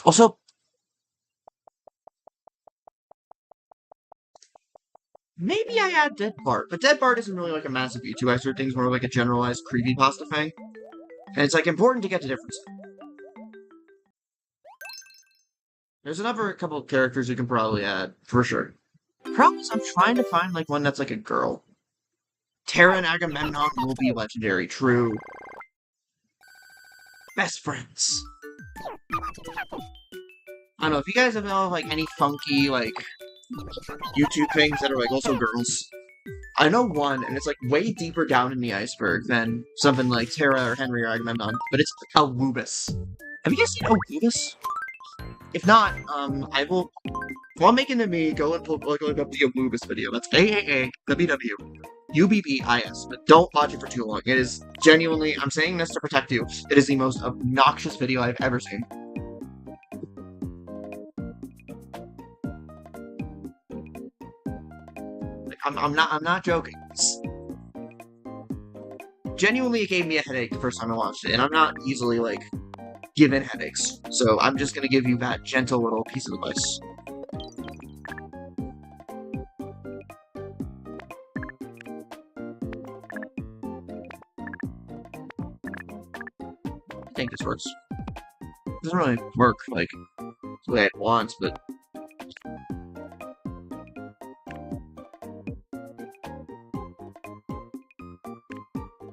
Also, maybe I add Dead Bart, but Dead Bart isn't really like a massive YouTube. I sort of things more like a generalized creepypasta thing. And it's like important to get the difference. There's another couple of characters you can probably add, for sure. The problem is I'm trying to find like one that's like a girl. Tara and Agamemnon will be legendary, true. Best friends. I don't know, if you guys have like any funky like YouTube things that are like also girls. I know one, and it's like way deeper down in the iceberg than something like Tara or Henry or Agamemnon, but it's Awubis. Have you guys seen Awubis? If not, I will, while making the me, go and look up the Awubis video. That's AAAWWUBBIS, but don't watch it for too long. It is genuinely, I'm saying this to protect you, it is the most obnoxious video I've ever seen. Like, I'm not joking. Genuinely, it gave me a headache the first time I watched it, and I'm not easily, like, given headaches, so I'm just gonna give you that gentle little piece of advice. I think this works. doesn't really work like the way I want, but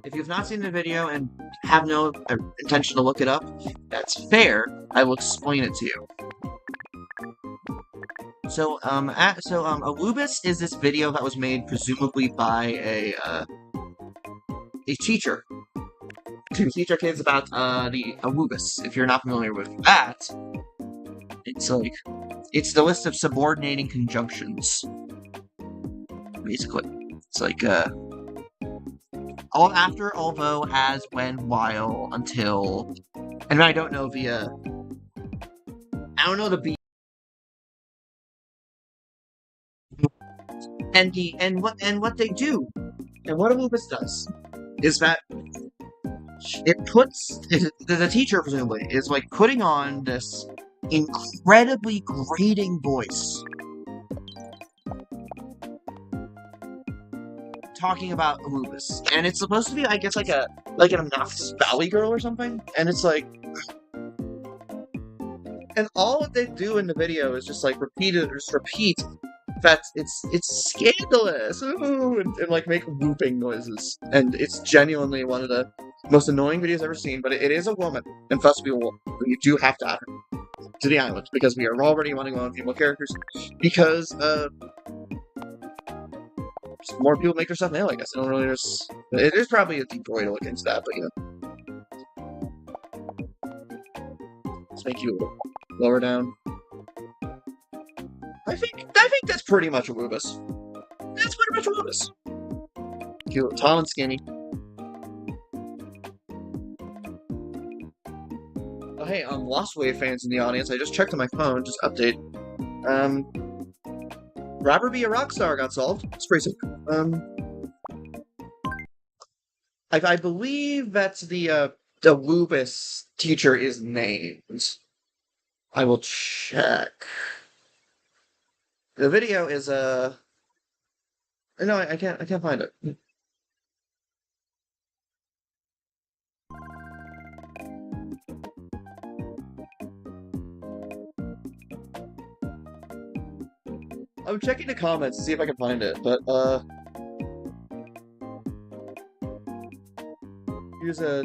if you've not seen the video and have no intention to look it up, that's fair. I will explain it to you. So, Awubis is this video that was made presumably by a teacher to teach our kids about the Awubis. If you're not familiar with that, it's the list of subordinating conjunctions. Basically, it's like all after, although, as, when, while, until, and I don't know the B. And what they do, and what Awubis does, is that it puts the teacher presumably is like putting on this incredibly grating voice, talking about Awubis, and it's supposed to be, I guess, like an obnoxious valley girl or something, and it's like. And all that they do in the video is just like repeat that it's scandalous, ooh, and like make whooping noises, and it's genuinely one of the most annoying videos I've ever seen. But it is a woman, and thus we will. You do have to add her to the island because we are already wanting on female characters because more people make their stuff male. I guess I don't really. It is probably a deep way to look into that, but you know, let's make you lower down. I think that's pretty much Awubis. That's pretty much Awubis. Cute, tall and skinny. Oh hey, Lost Wave fans in the audience, I just checked on my phone, just update. Robber Be a Rockstar got solved. It's pretty simple. I believe that's the Awubis teacher is named. I will check. The video is no, I can't find it. I'm checking the comments to see if I can find it, but here's a.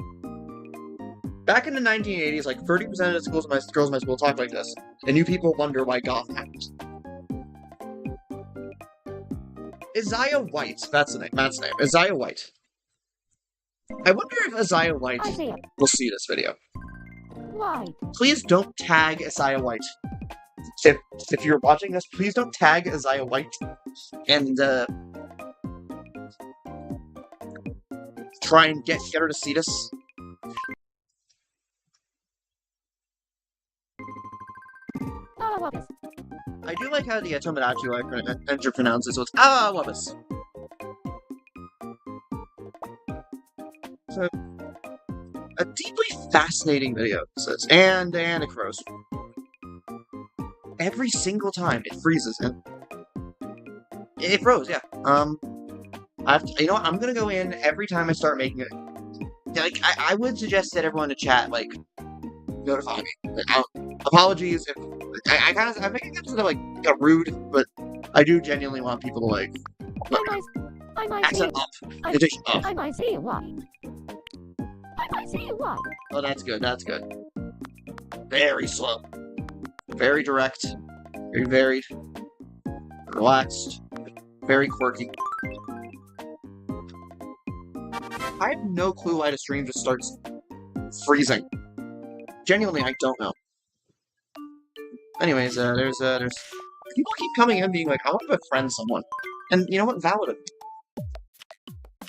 Back in the 1980s, like 30% of the girls in my school talked like this, and you people wonder why goth happened. Isaiah White, that's the name. Matt's name. Isaiah White. I wonder if Isaiah White will see this video. White. Please don't tag Isaiah White. If you're watching this, please don't tag Isaiah White. And try and get her to see this. Awubis. I do like how the tomodachi enter pronounces, so it's Awubis. So, a deeply fascinating video, it says, and it froze. Every single time it freezes, and it froze, yeah. You know what, I'm gonna go in every time I start making it. Like, I would suggest that everyone to chat, like, notify me. Like, apologies if I think I kind of like got rude, but I do genuinely want people to like I might accent up, addition up. I might see why. I might see why. Oh, that's good. That's good. Very slow, very direct, very varied, relaxed, very quirky. I have no clue why the stream just starts freezing. Genuinely, I don't know. Anyways, there's people keep coming in being like, I want to befriend someone, and you know what? Valid.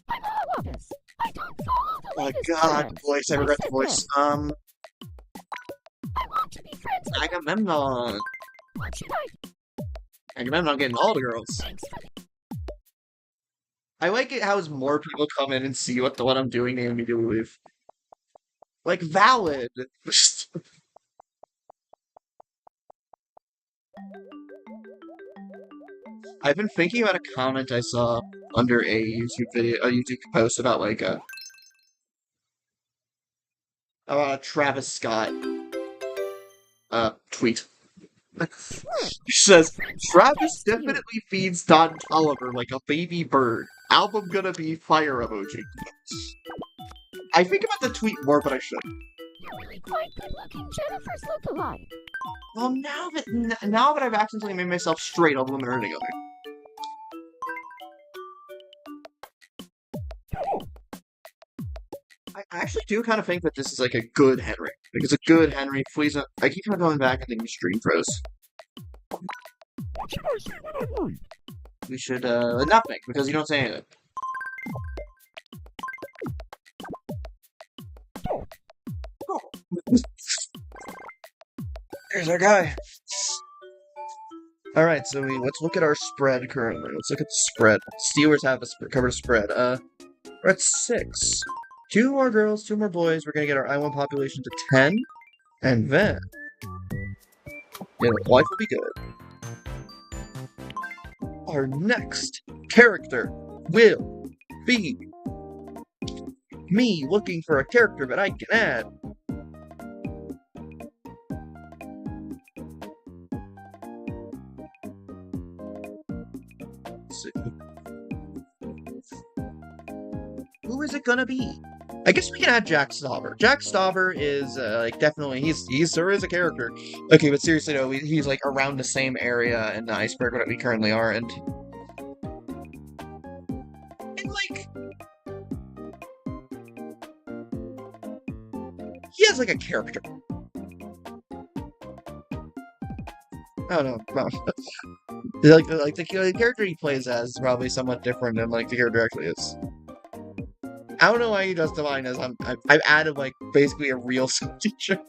I'm Awubis. I don't follow the Oh latest God, trends. voice. I regret the said voice. I want to be friends with Agamemnon. What should I Agamemnon getting all the girls. Thanks for the I like it how as more people come in and see what I'm doing, they immediately leave. Like, valid. I've been thinking about a comment I saw under a YouTube post about like Travis Scott. Tweet. She says, Travis definitely feeds Don Tolliver like a baby bird. Album gonna be fire emoji. I think about the tweet more, but I should. You're really quite good looking. Jennifer's look-alike. Well, now that I've accidentally made myself straight, I'll eliminate it. I actually do kind of think that this is like a good Henry. Like it's a good Henry. Please, I keep kind of going back and thinking stream pros. What should I say when I'm worried? We should, nothing, because you don't say anything. There's our guy. Alright, so let's look at our spread currently. Let's look at the spread. Steelers have covered a spread. We're at 6. 2 more girls, 2 more boys. We're gonna get our I-1 population to 10. And then... yeah, life will be good. Our next character will be... me looking for a character that I can add. Who is it gonna be? I guess we can add Jack Stauber. Jack Stauber is like definitely he's there is a character. Okay, but seriously though, he's like around the same area in the iceberg that we currently are, and like he has like a character. I don't know. like the character he plays as is probably somewhat different than like the character actually is. I don't know why he does divine as I've added like basically a real school teacher.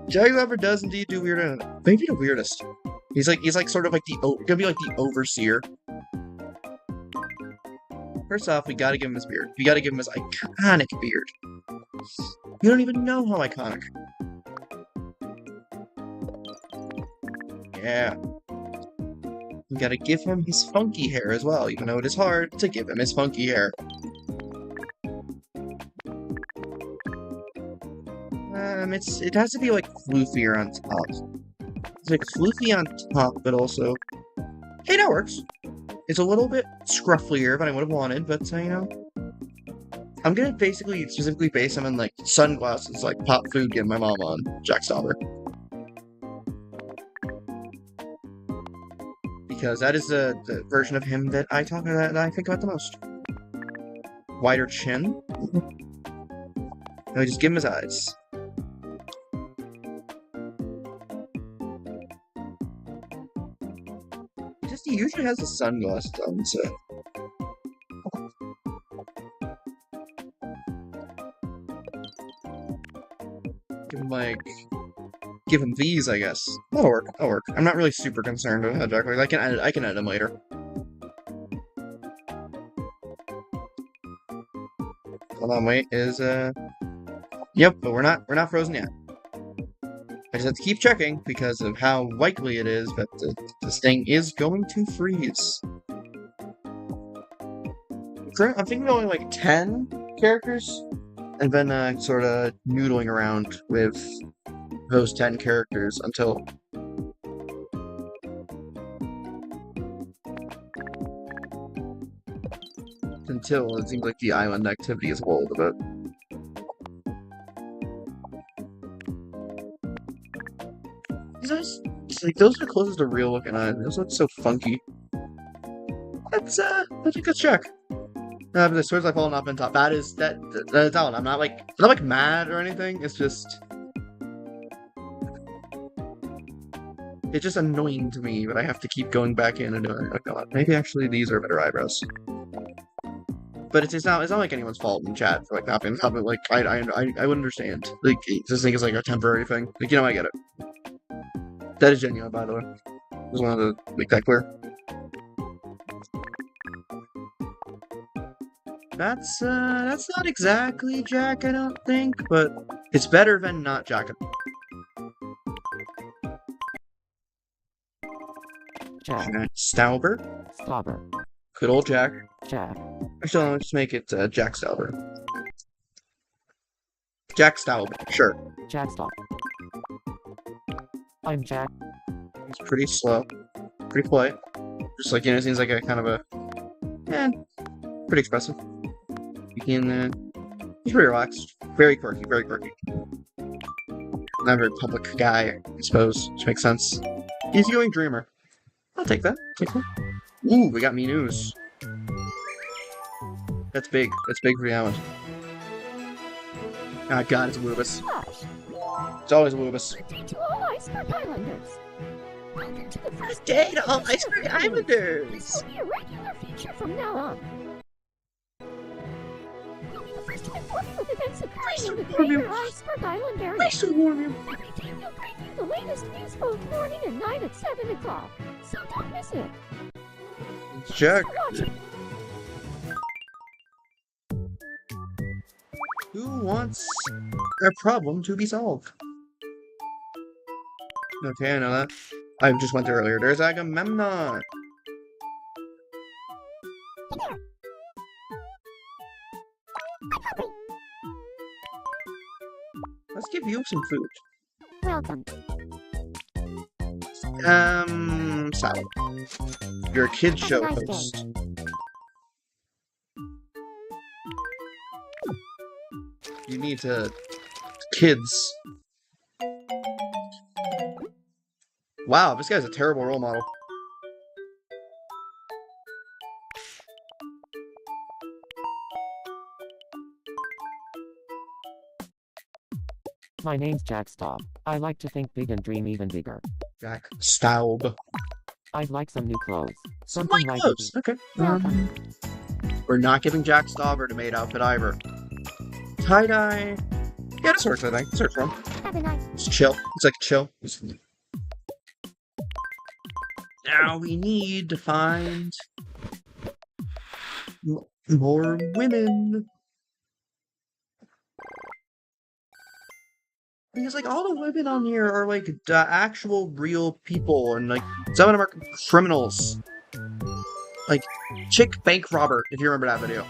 Jack Lover does indeed do weird, maybe the weirdest. He's like sort of like gonna be like the overseer. First off, we gotta give him his beard. We gotta give him his iconic beard. You don't even know how iconic. Yeah. We gotta give him his funky hair as well, even though it is hard to give him his funky hair. It has to be like floofier on top. It's like floofy on top, but also... hey, that works! It's a little bit scrufflier than I would have wanted, but, you know... I'm gonna basically, specifically base him on, like, sunglasses, like Pop Food getting my mom on Jack Stauber. Because that is the version of him that I think about the most. Wider chin. No, just give him his eyes. He usually has the sunglasses on, so. Give him these, I guess. That'll work. That'll work. I'm not really super concerned with how Jack looks. I can edit him later. Hold on, wait. Yep, but we're not frozen yet. I just have to keep checking because of how likely it is that this thing is going to freeze. I'm thinking only like 10 characters, and then sort of noodling around with those 10 characters until it seems like the island activity is rolled a bit. These eyes, it's like those are closest to real looking eyes. Those look so funky. That's a good check. The swords I've fallen off on top. That's all. I'm not like mad or anything. It's just annoying to me, but I have to keep going back in and doing it. Oh god, maybe actually these are better eyebrows. But it's not like anyone's fault in chat for like not being top. Like I would understand. Like this thing is like a temporary thing. Like, you know, I get it. That is genuine, by the way. Just wanted to make that clear. That's not exactly Jack, I don't think, but it's better than not Jack. Jack. Stauber. Stauber. Good old Jack. Jack. Actually, let's make it Jack Stauber. Jack Stauber, sure. Jack, stop. I'm Jack. He's pretty slow. Pretty polite. Just like, seems like a kind of a... pretty expressive. You can, he's pretty relaxed. Very quirky, very quirky. Not a very public guy, I suppose, which makes sense. Easygoing dreamer. I'll take that. Take that. Ooh, we got me news. That's big. That's big for the island. Ah, God, it's a Woobus. It's always a Woobus. Good day to all Iceberg Islanders. Welcome to the first Day to all Iceberg This Islanders! will be a regular feature from now on. You'll be the first to inform you of events occurring in the greater Iceberg Island area. Nice to warm you. Every day we'll bring you the latest news both morning and night at 7 o'clock. So don't miss it. It's Jack. Thanks for watching. Who wants a problem to be solved? Okay, I know that. I just went there earlier. There's Agamemnon. Let's give you some food. Welcome. Salad. You're a kid show Have a nice host. You need to... Kids. Wow, this guy's a terrible role model. My name's Jack Staub. I like to think big and dream even bigger. Jack Staub. I'd like some new clothes. Something like Close. Okay. Welcome. We're not giving Jack Staub the maid outfit either. Tie-dye. Yeah, this works, I think. This works for him. Have a nice. It's chill. It's like chill. Now we need to find more women. Because, like, all the women on here are, like, actual real people, and, like, some of them are criminals. Like, Chick Bank Robber, if you remember that video.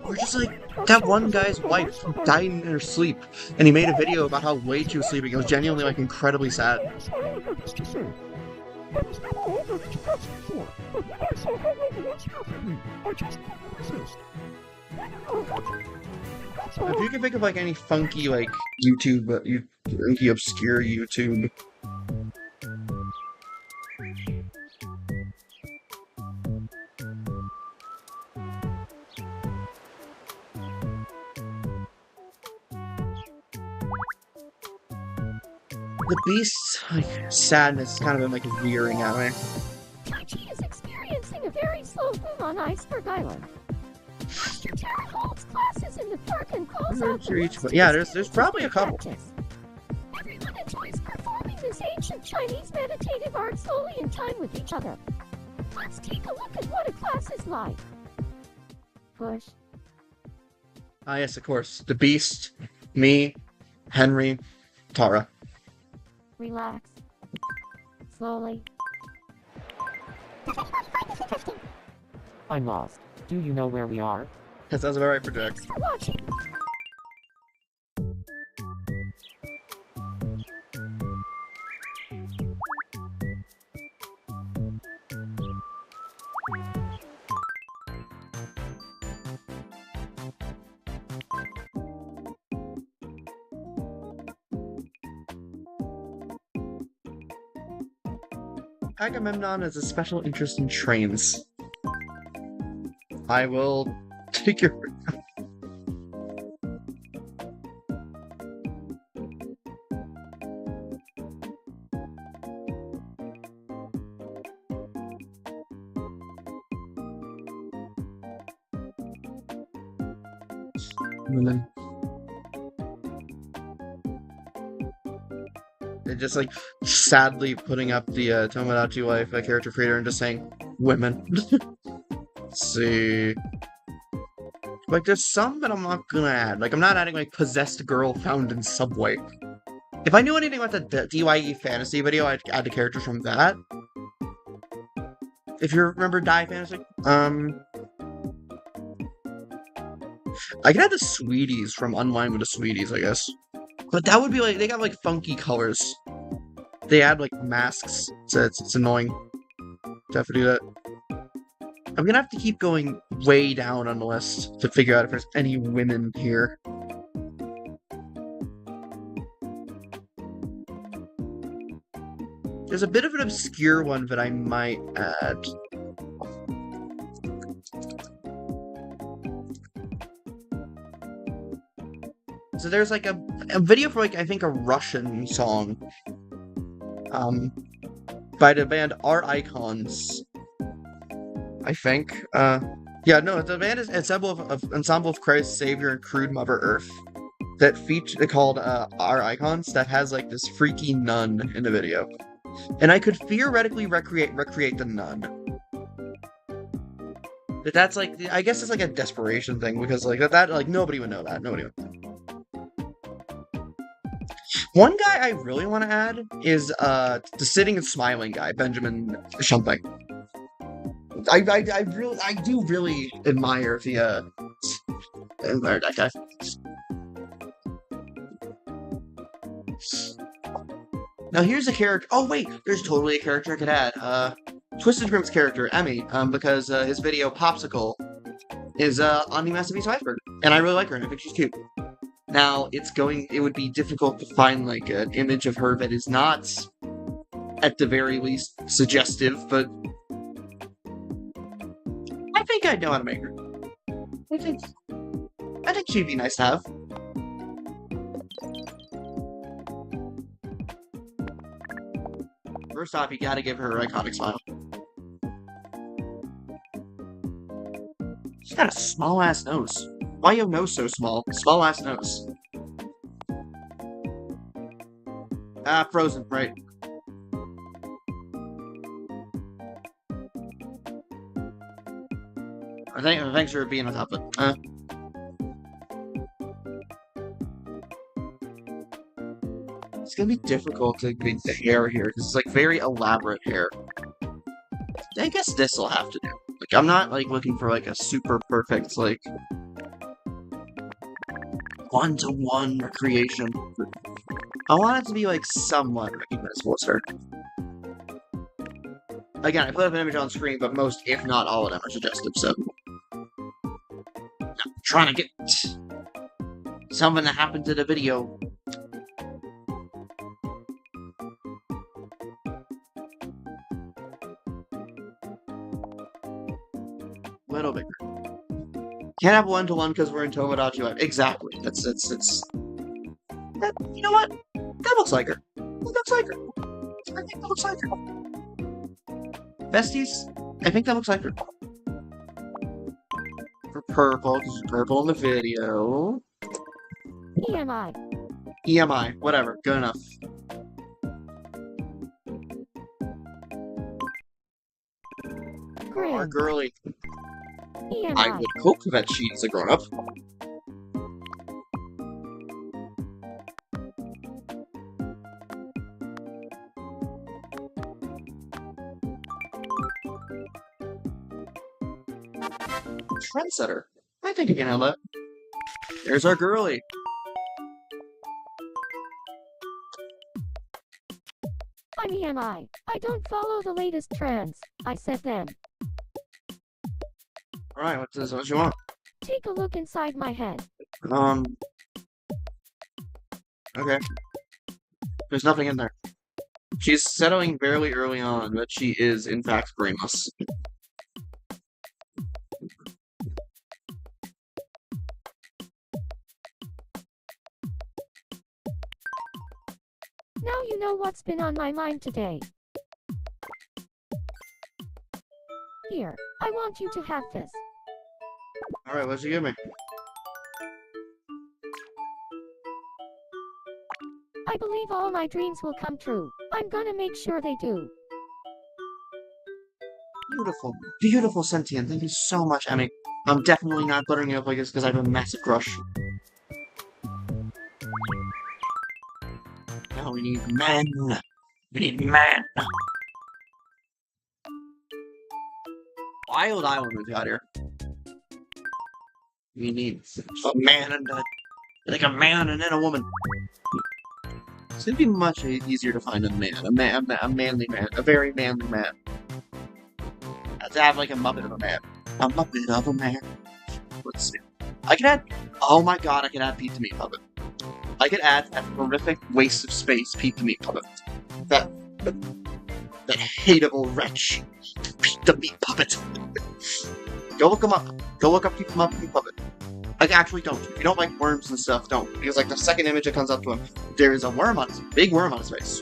Or just, like, that one guy's wife died in her sleep, and he made a video about how late she was sleeping. It was genuinely, like, incredibly sad. If you can think of, like, any funky, like, funky, obscure YouTube. The beast's, like, sadness is kind of been, like, veering at me. Tachi is experiencing a very slow boom on Iceberg Island. Master Terra holds classes in the park and calls out the Each, monsters yeah, to there's probably a couple. practice. Everyone enjoys performing this ancient Chinese meditative art solely in time with each other. Let's take a look at what a class is like. Push. Ah, yes, of course. The beast, me, Henry, Tara. Relax. Slowly. I'm lost. Do you know where we are? That sounds about right for Jack. Thanks for watching. Agamemnon has a special interest in trains. I will take your... Women. They're just like sadly putting up the Tomodachi wife character creator and just saying women. Let's see. Like, there's some that I'm not gonna add. Like, I'm not adding, like, possessed girl found in subway. If I knew anything about the DYE fantasy video, I'd add the characters from that. If you remember Die Fantasy. I could have the Sweeties from Unwind with the Sweeties, I guess. But that would be like, they got like funky colors. They add like masks, so it's annoying to have to do that. I'm gonna have to keep going way down on the list to figure out if there's any women here. There's a bit of an obscure one that I might add. So there's like a video for like, I think a Russian song by the band Our Icons, I think. Yeah, no, the band is Ensemble of Christ, Savior, and Crude Mother Earth that feature called Our Icons that has like this freaky nun in the video. And I could theoretically recreate the nun. But that's like, I guess it's like a desperation thing, because like that like nobody would know that. Nobody would. One guy I really want to add is the sitting and smiling guy, Benjamin something. I do really admire that guy. Now here's a character. Oh wait, there's totally a character I could add. Twisted Grimm's character, Emmy, because his video Popsicle is on the Masterpiece of Iceberg, and I really like her, and I think she's cute. Now it would be difficult to find like an image of her that is not, at the very least, suggestive, but I think I'd know how to make her. I think she'd be nice to have. First off, you gotta give her her iconic smile. She's got a small-ass nose. Why your nose so small? Small-ass nose. Ah, Frozen, right. Thanks for being on top of it. It's gonna be difficult to make the hair here, because it's like very elaborate hair. I guess this'll have to do. Like, I'm not like looking for like a super perfect, like, one-to-one recreation. I want it to be like somewhat recognizable as her. Again, I put up an image on screen, but most, if not all of them, are suggestive, so I'm trying to get something to happen to the video. Little bigger. Can't have one-to-one because we're in Tomodachi Life. Exactly. It's that, you know what? That looks like her. That looks like her. I think that looks like her. Besties, I think that looks like her. For purple, because it's purple in the video. EMI. EMI, whatever, good enough. Grin. Our girly. EMI. I would hope that she's a grown-up. Trendsetter. I think I can handle that. There's our girly. I'm EMI. I don't follow the latest trends. I set them. Alright, what you want? Take a look inside my head. Okay. There's nothing in there. She's settling fairly early on that she is, in fact, brainless. Now you know what's been on my mind today. Here, I want you to have this. Alright, what'd you give me? I believe all my dreams will come true. I'm gonna make sure they do. Beautiful. Beautiful sentient. Thank you so much, Emmy. I'm definitely not buttering you up like this because I have a massive crush. Now we need men. We need men. Wild Island we got here. We need a man and like a man and then a woman. It's gonna be much easier to find a manly man, a very manly man. To have like a Muppet of a man. A Muppet of a man. Let's see. I could add. Oh my god, I could add Pete the Meat Puppet. I could add that horrific waste of space Pete the Meat Puppet. That hateable wretch. Pete the Meat Puppet. Go look him up. Go look up Pete the Meat Puppet. Like, actually don't. If you don't like worms and stuff, don't. Because, like, the second image that comes up to him, there is a worm on his, big worm on his face.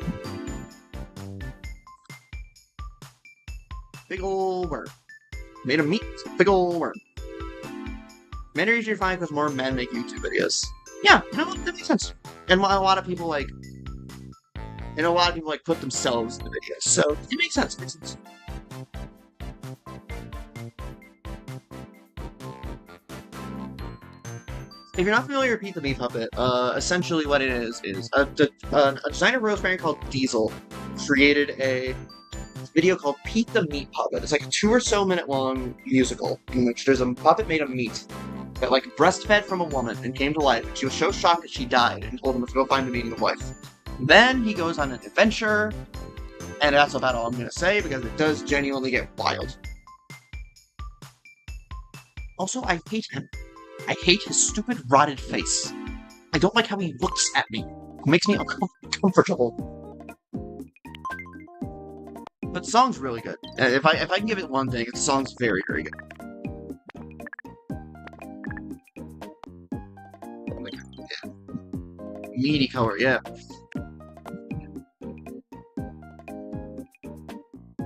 Big ol' worm. Made of meat. Big ol' worm. Men are easier to find because more men make YouTube videos. Yeah, you know what? That makes sense. And a lot of people, like, put themselves in the videos. So, it makes sense. It makes sense. If you're not familiar with Pete the Meat Puppet, essentially what it is a designer Rosemary called Diesel created a video called Pete the Meat Puppet. It's like a 2 or so minute long musical in which there's a puppet made of meat that like breastfed from a woman and came to life. She was so shocked that she died and told him to go find the meaning of life. Then he goes on an adventure, and that's about all I'm going to say because it does genuinely get wild. Also, I hate him. I hate his stupid, rotted face. I don't like how he looks at me. It makes me uncomfortable. But the song's really good. If I can give it one thing, the song's very, very good. Like, yeah. Meaty color, yeah.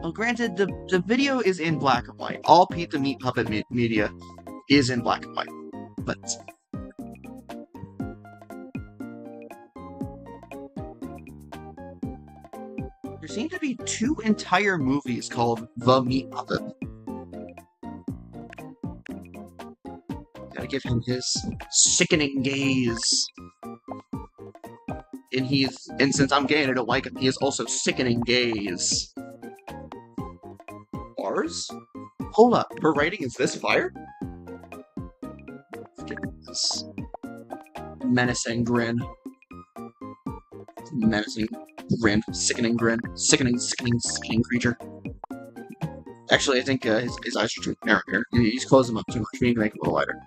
Well, granted, the video is in black and white. All Pete the Meat Puppet media is in black and white. But there seem to be 2 entire movies called The Meat Puppet. Gotta give him his sickening gaze. And since I'm gay and I don't like him, he is also sickening gaze. Bars? Hold up, her writing is this fire? This menacing grin. Menacing grin. Sickening grin. Sickening creature. Actually, I think his eyes are too narrow here. He's closing them up too much. We need to make them a little wider.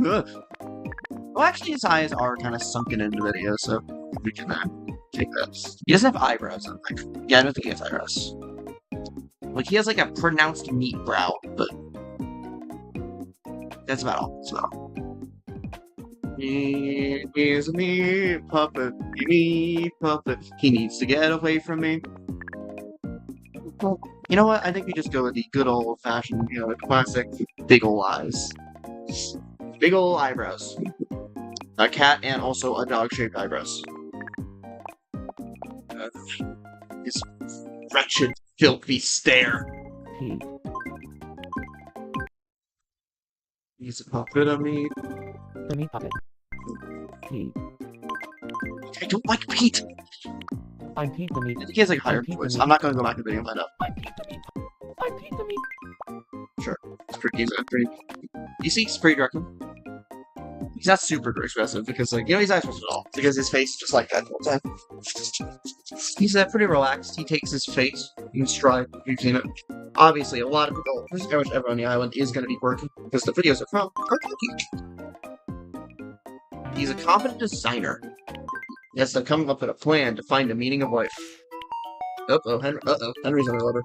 Ugh. Well, actually, his eyes are kind of sunken into the video, so we can take that. He doesn't have eyebrows, I don't think. Yeah, I don't think he has eyebrows. Like, he has like a pronounced meat brow, but that's about all. That's about all. He is a meat puppet. Meat puppet. He needs to get away from me. You know what? I think we just go with the good old-fashioned, classic big ol' eyes. Big ol' eyebrows. A cat and also a dog-shaped eyebrows. His wretched, filthy stare. He's a puppet of me. The Meat Puppet. Pete. I don't like Pete! I'm Pete the Meat. I think he has like a higher voice. I'm not gonna go back to the video and find out. I'm Pete the Meat. I'm Pete the Meat. Sure. It's pretty, you see, he's pretty direct. He's not super expressive because, like, he's not expressive at all. Because his face is just like that the whole time. He's pretty relaxed. He takes his face in stride. You've seen it. Obviously, a lot of people, pretty much everyone on the island is going to be working because the videos are from working. He's a competent designer. He has to come up with a plan to find the meaning of life. Henry's on the letter.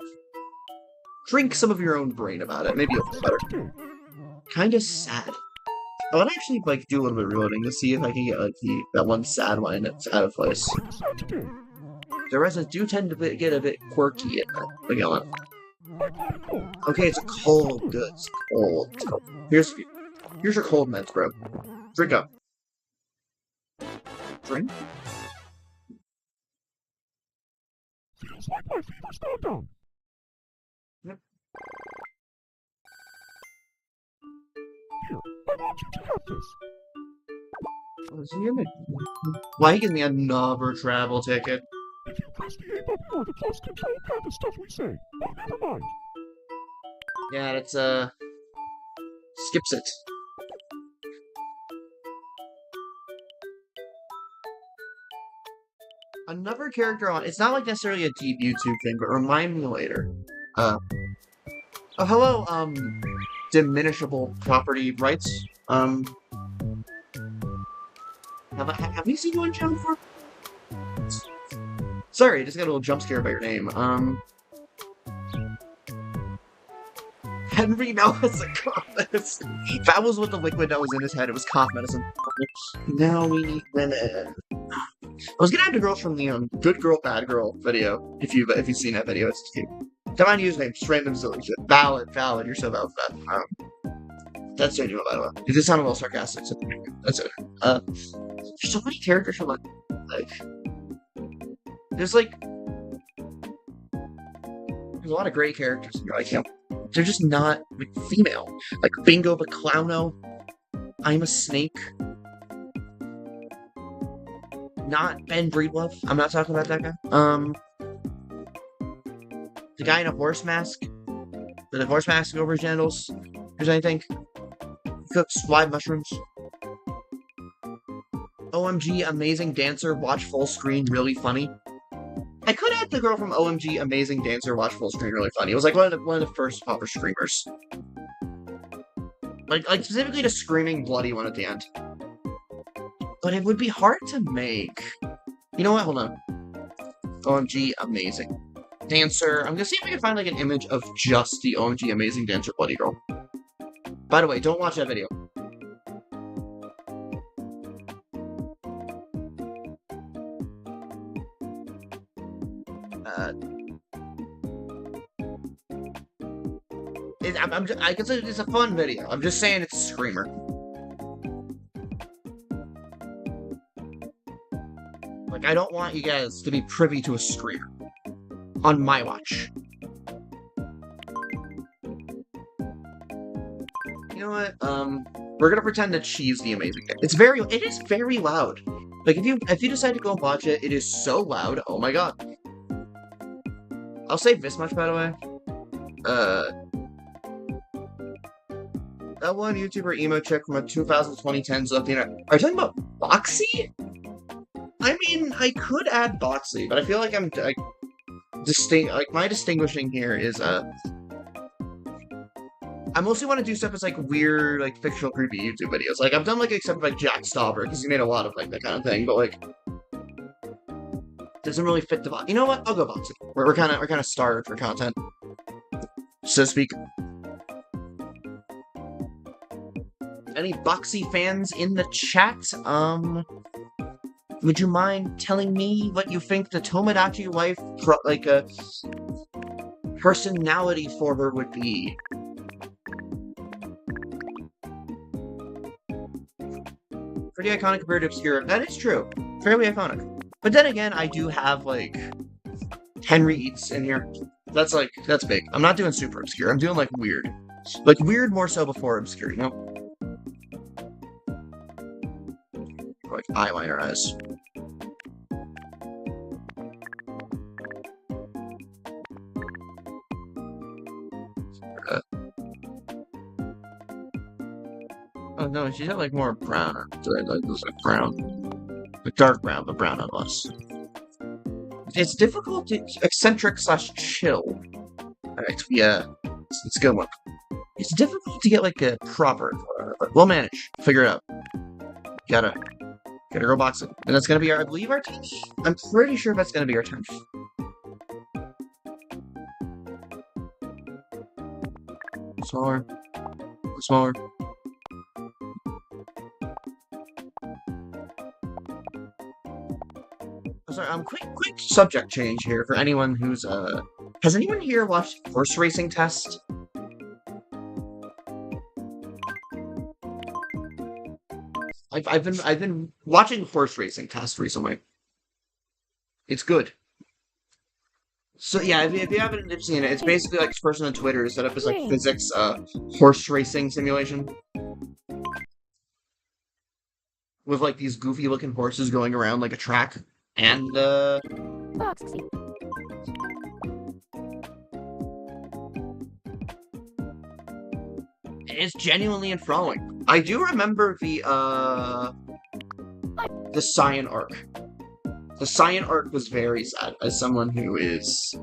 Drink some of your own brain about it. Maybe you'll feel better. Kinda sad. I want to actually, like, do a little bit of reloading to see if I can get, like, that one sad line that's out of place. The residents do tend to get a bit quirky at that. Okay, it's a cold. Good. It's cold. It's cold. Here's your cold meds, bro. Drink up. Drink? Feels like my fever's gone down. Yep. Here, I want you to have this. What is he gonna do? Why he gives me another travel ticket? If you press the A button or the plus control pad, the stuff we say. Oh, never mind. Yeah, it's skips it. Another character on, it's not like necessarily a deep YouTube thing, but remind me later. Oh, hello, diminishable property rights. Have you seen you on channel before? Sorry, I just got a little jump scare by your name. Henry now has a cough medicine. That was what the liquid that was in his head. It was cough medicine. Now we need women. I was gonna have the girls from the Good Girl, Bad Girl video. If you've seen that video, it's cute. Don't mind username, just random silly shit. Valid. You're so valid for that. That's genuine, by the way. It did sound a little sarcastic. So that's it. There's so many characters from like there's a lot of great characters in here. Like, they're just not like female. Like Bingo Baclauno, I'm a Snake. Not Ben Breedlove. I'm not talking about that guy. The guy in a horse mask. With a horse mask over his genitals. There's anything. Cooks live mushrooms. OMG Amazing Dancer, watch full screen, really funny. I could add the girl from OMG Amazing Dancer, watch full screen, really funny. It was like one of the first proper screamers. Like specifically the screaming bloody one at the end. But it would be hard to make. You know what? Hold on. OMG Amazing Dancer. I'm gonna see if I can find like an image of just the OMG Amazing Dancer bloody girl. By the way, don't watch that video. I consider this a fun video. I'm just saying it's a screamer. Like, I don't want you guys to be privy to a screamer on my watch. You know what? We're gonna pretend that she's the amazing guy. It is very loud. Like, if you decide to go and watch it, it is so loud. Oh my god. I'll say this much, by the way. That one YouTuber emo chick from a 2010s up the internet. Are you talking about Boxy? I mean, I could add Boxy, but I feel like my distinguishing here is, I mostly want to do stuff that's, like, weird, like, fictional, creepy YouTube videos. Like, I've done, like, except for, like, Jack Stauber, because he made a lot of, like, that kind of thing, but, like, doesn't really fit the box. You know what? I'll go Boxy. We're kind of starved for content, so to speak. Any Boxy fans in the chat? Would you mind telling me what you think the Tomodachi wife, personality for her would be? Pretty iconic compared to obscure. That is true. Fairly iconic. But then again, I do have, like, Henry Eats in here. That's big. I'm not doing super obscure. I'm doing, like, weird. Like, weird more so before obscure, you know? Like, eyeliner eyes. Oh no, she's got like more brown. Like this, like brown, like dark brown, but brown nonetheless. It's difficult to eccentric / chill. Alright, yeah, it's a good one. It's difficult to get like a proper, but we'll manage. Figure it out. Gotta go boxing, and that's gonna be I believe our 10th. I'm pretty sure that's gonna be our 10th. Smaller. Sorry, quick subject change here for anyone who's, has anyone here watched Horse Racing Test? I've been watching Horse Racing Test recently. It's good. So yeah, if you haven't seen it, it's basically like this person on Twitter set up this like physics, horse racing simulation. With like these goofy looking horses going around like a track. And, It's genuinely enthralling. I do remember the Cyan arc. The Cyan arc was very sad, as someone who is...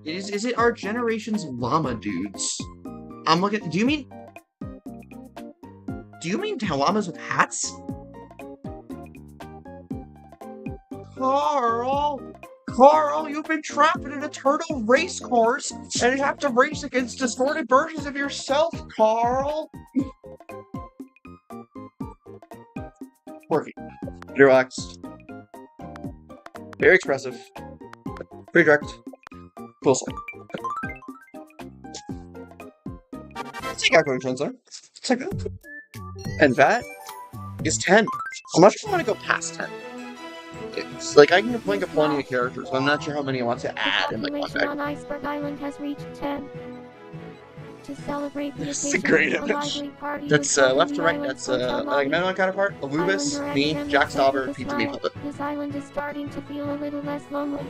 Is it our generation's llama dudes? I'm looking... Do you mean llamas with hats? Carl, you've been trapped in an eternal race course, and you have to race against distorted versions of yourself, Carl! Quirky. Relaxed. Very expressive. Very direct. Cool side. Let's take out going trends there. Let's take that. And that is 10. I'm not sure if I want to go past 10. It's like I can think of plenty of characters, but I'm not sure how many I want to add in like one population on Iceberg Island has reached 10. To celebrate the This is a occasion, great a image. lively party That's was held left in to the right, island's that's hotel lobby. Agamemnon counterpart, Alubis, Islander me, Agamemnon Jack said Stauber, with a Pizza Me smile, Puppet. This island is starting to feel a little less lonely.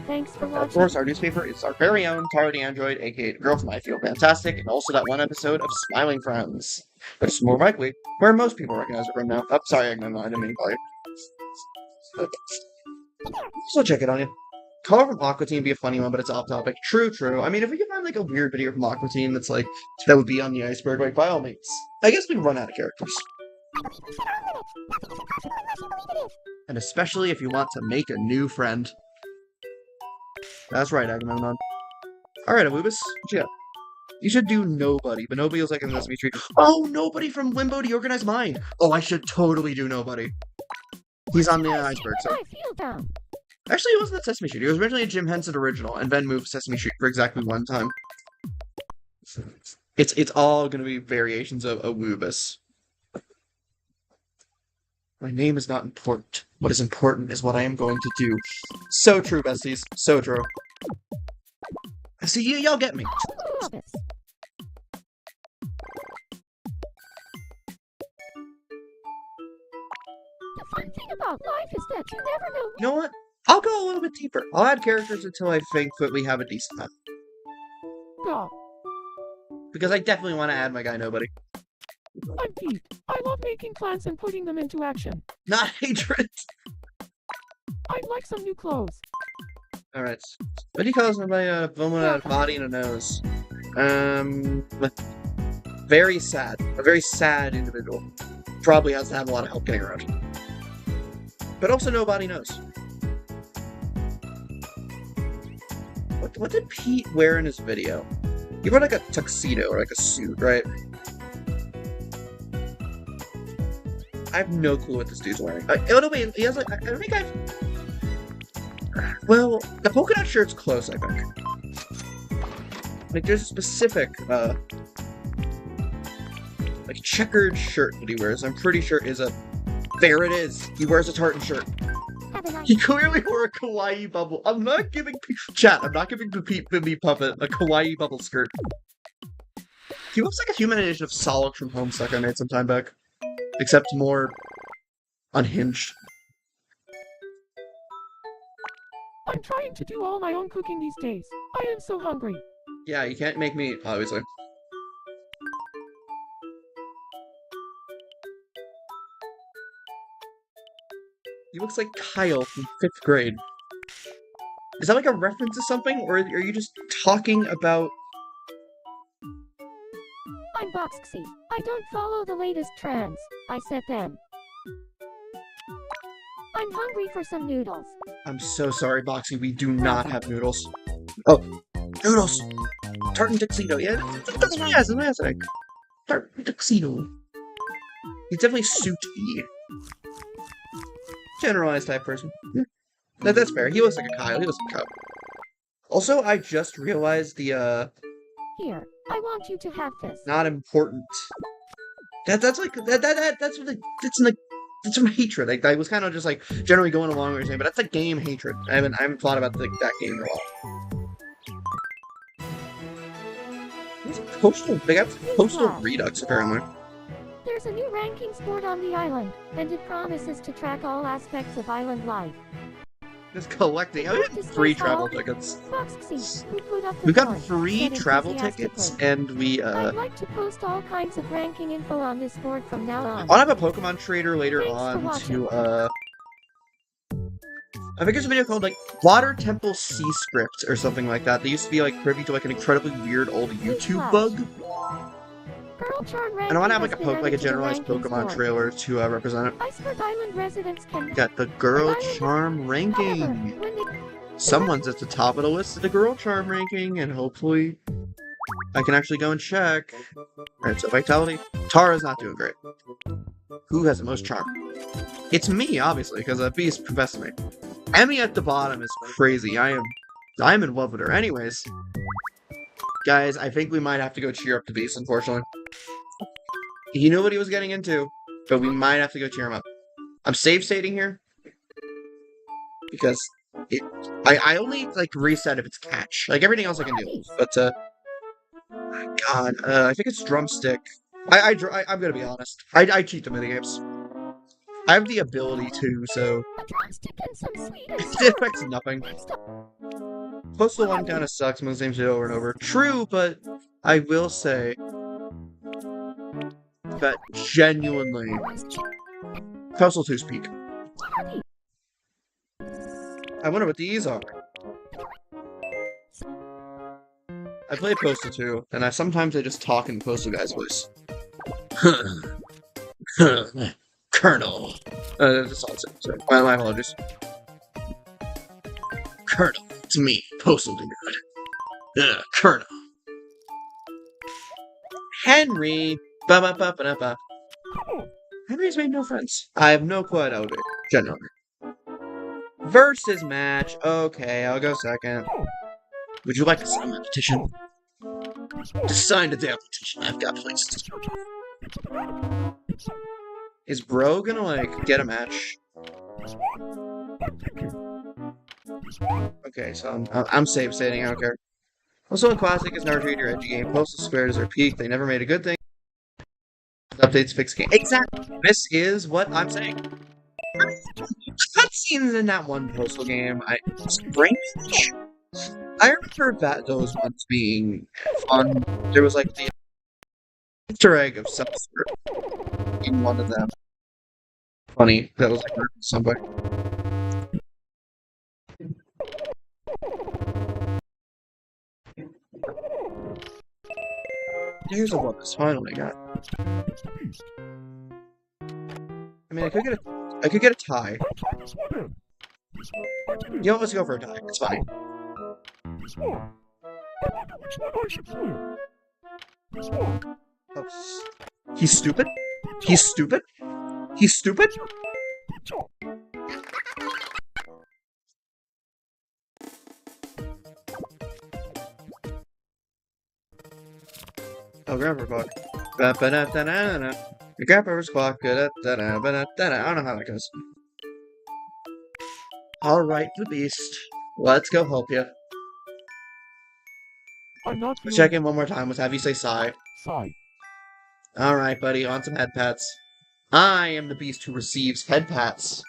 Thanks for watching. Of course, our newspaper is our very own Tara the Android, aka the Girl from I Feel Fantastic, and also that one episode of Smiling Friends, which is more likely where most people recognize it from now. Oh, sorry, Agamemnon, I didn't mean to call you. So check it on you. Color from Aqua Teen be a funny one, but it's off topic. True. I mean, if we could find like a weird video from Aqua Teen that's like that would be on the iceberg, like by all means. I guess we'd run out of characters. And especially if you want to make a new friend. That's right, Agamemnon. Alright, Anubis, what you got? You should do Nobody, but Nobody was like in the Sesame Street. Oh, Nobody from Limbo to Organized Mind! Oh, I should totally do Nobody. He's on the iceberg, so... I feel down. Actually, he wasn't at Sesame Street. He was originally a Jim Henson original, and then moved to Sesame Street for exactly one time. It's all gonna be variations of Anubis. My name is not important. What is important is what I am going to do. So true, besties. So true. See, y'all get me. Love it. The fun thing about life is that you never know. You know what? I'll go a little bit deeper. I'll add characters until I think that we have a decent enough. God, Because I definitely want to add my guy Nobody. I'm Pete. I love making plans and putting them into action. Not hatred! I'd like some new clothes. Alright. What do you call this when my woman had a body and a nose? Very sad. A very sad individual. Probably has to have a lot of help getting around. But also nobody knows. What did Pete wear in his video? He wore like a tuxedo or like a suit, right? I have no clue what this dude's wearing. Oh no, wait, he has like, I think well, the polka dot shirt's close, I think. Like, there's a specific, like, checkered shirt that he wears. I'm pretty sure is a... There it is! He wears a tartan shirt. He clearly wore a kawaii bubble. I'm not giving... Chat, I'm not giving the Pete Bimby Puppet a kawaii bubble skirt. He looks like a human edition of Solok from Homestuck I made some time back. Except more... unhinged. I'm trying to do all my own cooking these days. I am so hungry. Yeah, you can't make meat, obviously. He looks like Kyle from 5th grade. Is that like a reference to something, or are you just talking about... I'm Boxy. I don't follow the latest trends. I said them. I'm hungry for some noodles. I'm so sorry, Boxy, we do not have noodles. Oh, noodles! Tartan tuxedo, yeah, that's what he has, that's what I think. Tartan tuxedo. He's definitely suit-y. Generalized type person. Yeah. That's fair, he looks like a Kyle, he looks like a Kyle. Also, I just realized the, Here, I want you to have this. not important. That's like, that's what that's like, that's some hatred. Like, I was kind of just like, generally going along with what you're saying, but that's a game hatred. I haven't thought about like, that game in a while. There's a postal, they got postal redux, apparently. There's a new rankings board on the island, and it promises to track all aspects of island life. Just collecting. Oh, we got free travel tickets. Foxy, who put up the We've got board, free said travel enthusiastically. tickets, and we, I'd like to post all kinds of ranking info on this board from now on. I'll have a Pokemon trader later Thanks for on watching. to, I think there's a video called, like, Water Temple Sea Script or something like that. They used to be, like, privy to, like, an incredibly weird old YouTube bug. Girl Charm And I want to have, like, ranking has been a added to the generalized rankings Pokemon board. trailer to represent it. Iceberg Island residents can Got the Girl Island- Charm However, ranking. when they Someone's at the top of the list of the Girl Charm ranking, and hopefully I can actually go and check. Alright, so Vitality. Tara's not doing great. Who has the most charm? It's me, obviously, because Beast professed me. Emmy at the bottom is crazy. I'm in love with her. Anyways, guys, I think we might have to go cheer up the Beast, unfortunately. He knew what he was getting into, but we might have to go cheer him up. I'm save stating here because I only like reset if it's catch. Like everything else I can do, but God, I think it's drumstick. I'm gonna be honest. I cheat the minigames. I have the ability to, so a drumstick and some sweet and it affects nothing. Postal one kind of sucks when the same shit over and over. True, but I will say that genuinely, Postal 2's peak. I wonder what these are. I play Postal 2, and sometimes I just talk in Postal Guy's voice. Colonel. That's all it says. Sorry. My apologies. Colonel. It's me, Postal Dude. Colonel. Henry. Ba-ba-ba-ba-ba. Henry's made no friends. I have no clue how to elevate. Genuinely. Versus match. Okay, I'll go second. Would you like to sign my petition? To sign the damn petition, I've got places. Is bro gonna, like, get a match? Okay, so I'm save stating, I don't care. Also in Classic, it's never treated your edgy game. Postal Square is their peak, they never made a good thing. Updates fix game. Exactly! This is what I'm saying. Cutscenes in that one Postal game, Spring Match? I remember those ones being fun. There was like the Easter egg of some sort in one of them. Funny, that was like somebody. Here's a bonus, finally got. I mean, I could get a tie. You know, let's go for a tie. It's fine. Oh, he's stupid? He's stupid? He's stupid? Oh, grandpa clock. Your grandpa's clock. I don't know how that goes. Alright, the Beast. Let's go help you. I'm not feeling... Check in one more time. Let's have you say sigh. Sigh. Alright, buddy. On some head pats. I am the Beast who receives head pats.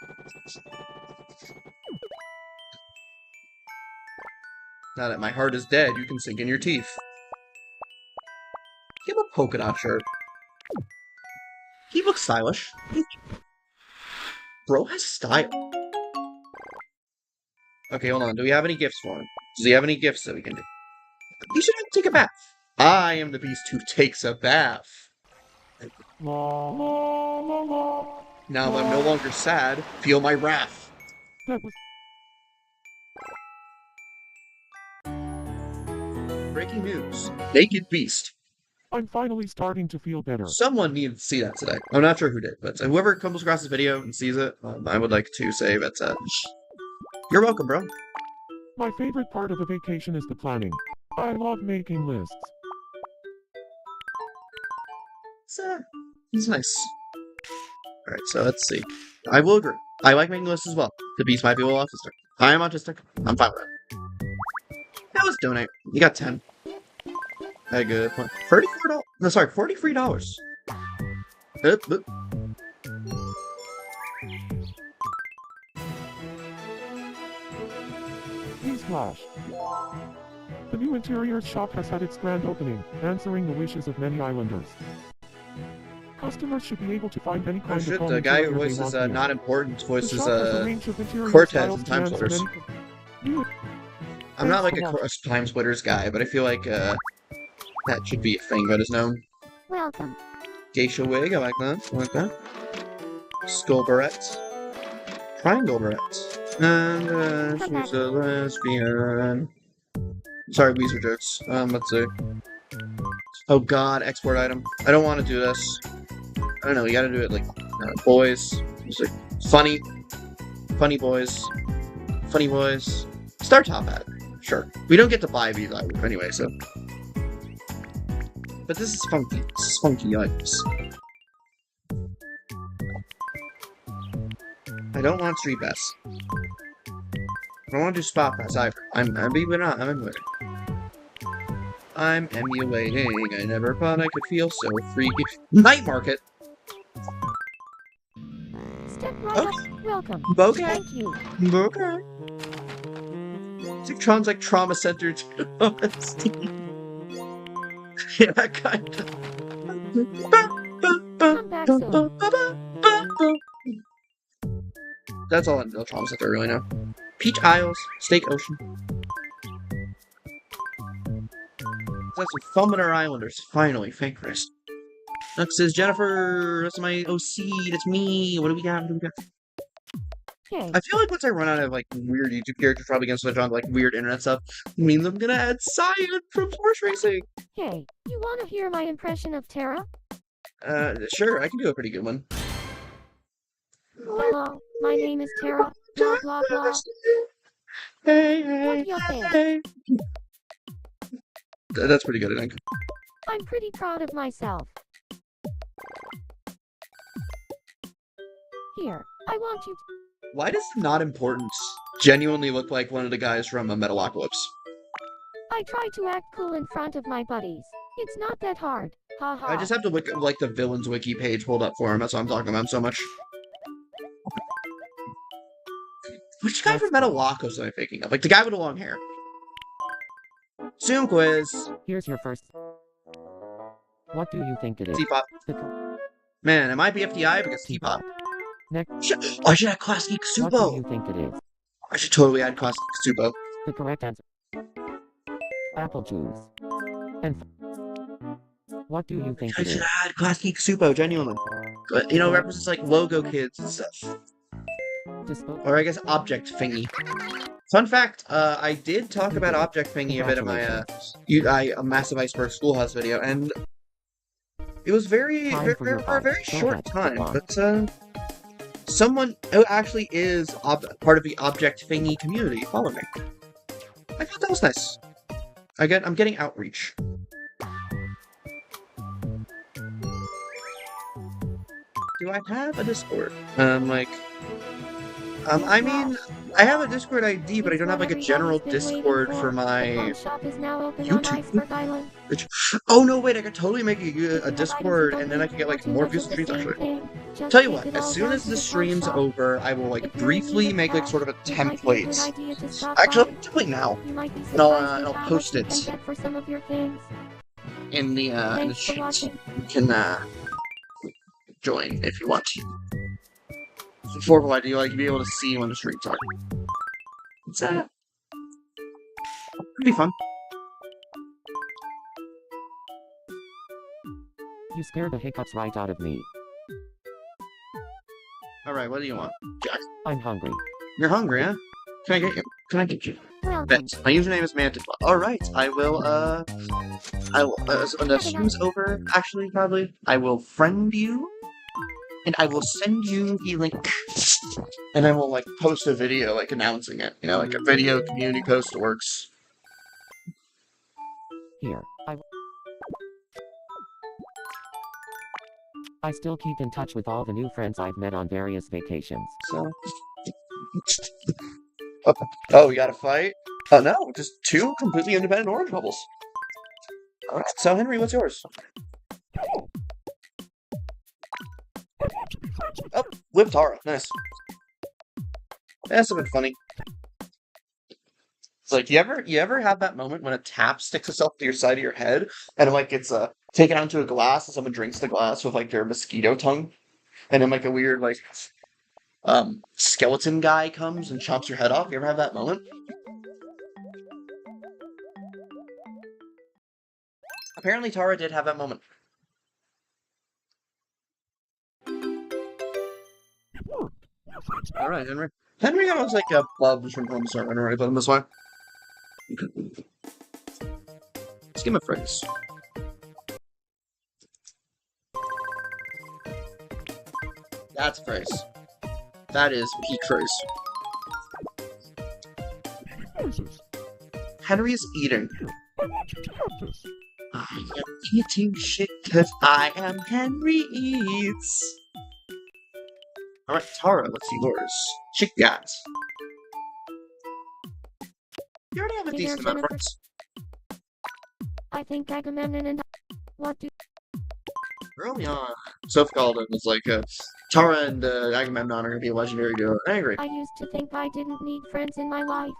Now that my heart is dead, you can sink in your teeth. Give him a polka dot shirt. He looks stylish. Bro has style. Okay, hold on. Do we have any gifts for him? Does he have any gifts that we can do? He should have to take a bath. I am the Beast who takes a bath. La, la, la, la. Now that I'm no longer sad, feel my wrath. That was... Breaking news. Naked Beast. I'm finally starting to feel better. Someone needed to see that today. I'm not sure who did, but whoever comes across this video and sees it, I would like to say that, you're welcome, bro. My favorite part of a vacation is the planning. I love making lists. It's nice. Alright, so let's see. I will agree. I like making lists as well. The Beast might be a little autistic. I am autistic. I'm fine with it. Now let's donate. You got 10. A good point. $34? No, sorry, $43. Newsflash. The new interiors shop has had its grand opening, answering the wishes of many islanders. Customers should be able to find any Oh kind of shit, home the guy who interior they voices want here. Not Important The voices shop has a range of interior Cortez styles in to Time answer Splitters. many- I'm not like a Thanks for Time Splitters guy, but I feel like that should be a thing that is known. Welcome. Geisha wig, I like that. I like that. Skull barrette. Triangle barrette. And she's a lesbian. Sorry, Weezer jokes. Let's see. Oh god, export item. I don't want to do this. I don't know, you gotta do it like boys. Just like funny. Funny boys. Funny boys. Star top hat. Sure. We don't get to buy these items anyway, so. But this is funky. This is funky, I like this. I don't want Street Pass. I don't want to do Spot Pass either. I'm emulating. I'm emulating. I never thought I could feel so free. Night Market! Step right Okay. up. Welcome. Okay. Thank you. Okay. Tron's like trauma-centered. Yeah, kind of. Come back soon. That's all I'm trauma-centered really now. Peach Isles, Steak Ocean. That's some fun with our Islanders. Finally, thank Christ. Next is Jennifer. That's my OC. That's me. What do we got? What do we got? Hey, I feel like once I run out of like weird YouTube characters, probably gonna switch on to like weird internet stuff. Means I'm gonna add Cyan from horse racing. hey, you want to hear my impression of Tara? Sure, I can do a pretty good one. Hello, my name is Tara. Blah blah blah. Hey, What hey, do you think? hey. That's pretty good, I think. I'm pretty proud of myself. Here, I want you to... Why does Not Important genuinely look like one of the guys from Metalocalypse? I try to act cool in front of my buddies. It's not that hard. Haha. I just have to look at like the villains wiki page pulled up for him. That's what I'm talking about so much. Which guy from Metalocalypse am I thinking of? Like the guy with the long hair. Zoom quiz. Here's your first. What do you think it is? Teapot. Man, am I BFDI because Teapot? Next, I should add Class Geek what do you Subo. think it is? I should totally add Class Geek Subo. The correct answer. Apple juice. And what do you think I it should is? add Class Geek Subo, genuinely. But, you know, represents like logo kids and stuff. Dispo- Or I guess object thingy. Fun fact, I did talk about object thingy a bit in my a Massive Iceberg Schoolhouse video, and it was for a very short time, but someone who actually is part of the object thingy community followed me. I thought that was nice. I'm getting outreach. Do I have a Discord? I mean, I have a Discord ID, but I don't have like a general Discord for my YouTube. Oh no, wait! I could totally make a Discord, and then I could get like more views and streams. Actually, tell you what, as soon as the stream's over, I will like briefly make like sort of a template. Actually, I'll do it now, and I'll post it in the chat. You can join if you want. Before I do, like, be able to see when the streams are. It's pretty fun. You scared the hiccups right out of me. Alright, what do you want? Jack. I'm hungry. You're hungry, huh? Can I get you? Can I get you? Bet. My username is Mantis. Alright, I will, when the stream's over, actually, probably, I will friend you. And I will send you the link. And I will, like, post a video, like, announcing it. You know, like a video community post works. Here, I still keep in touch with all the new friends I've met on various vacations. So... Oh, we got a fight? Oh, no, just two completely independent orange bubbles. Alright, so Henry, what's yours? Oh, Whip Tara, nice. That's a bit funny. It's like you ever have that moment when a tap sticks itself to your side of your head and like it's taken onto a glass and someone drinks the glass with like their mosquito tongue, and then like a weird like skeleton guy comes and chops your head off. You ever have that moment? Apparently Tara did have that moment. Alright, Henry. Henry almost like a love from home start. Alright, put him this way. Let's give him a phrase. That's a phrase. That is peak phrase. Henry is eating. I am eating shit because I am Henry Eats. Alright, Tara, what's yours? Chick gas. You already have a Hey decent there, amount of friends. I think Agamemnon and what do Early on, Soph called it was like, Tara and Agamemnon are going to be a legendary duo. I agree. I used to think I didn't need friends in my life.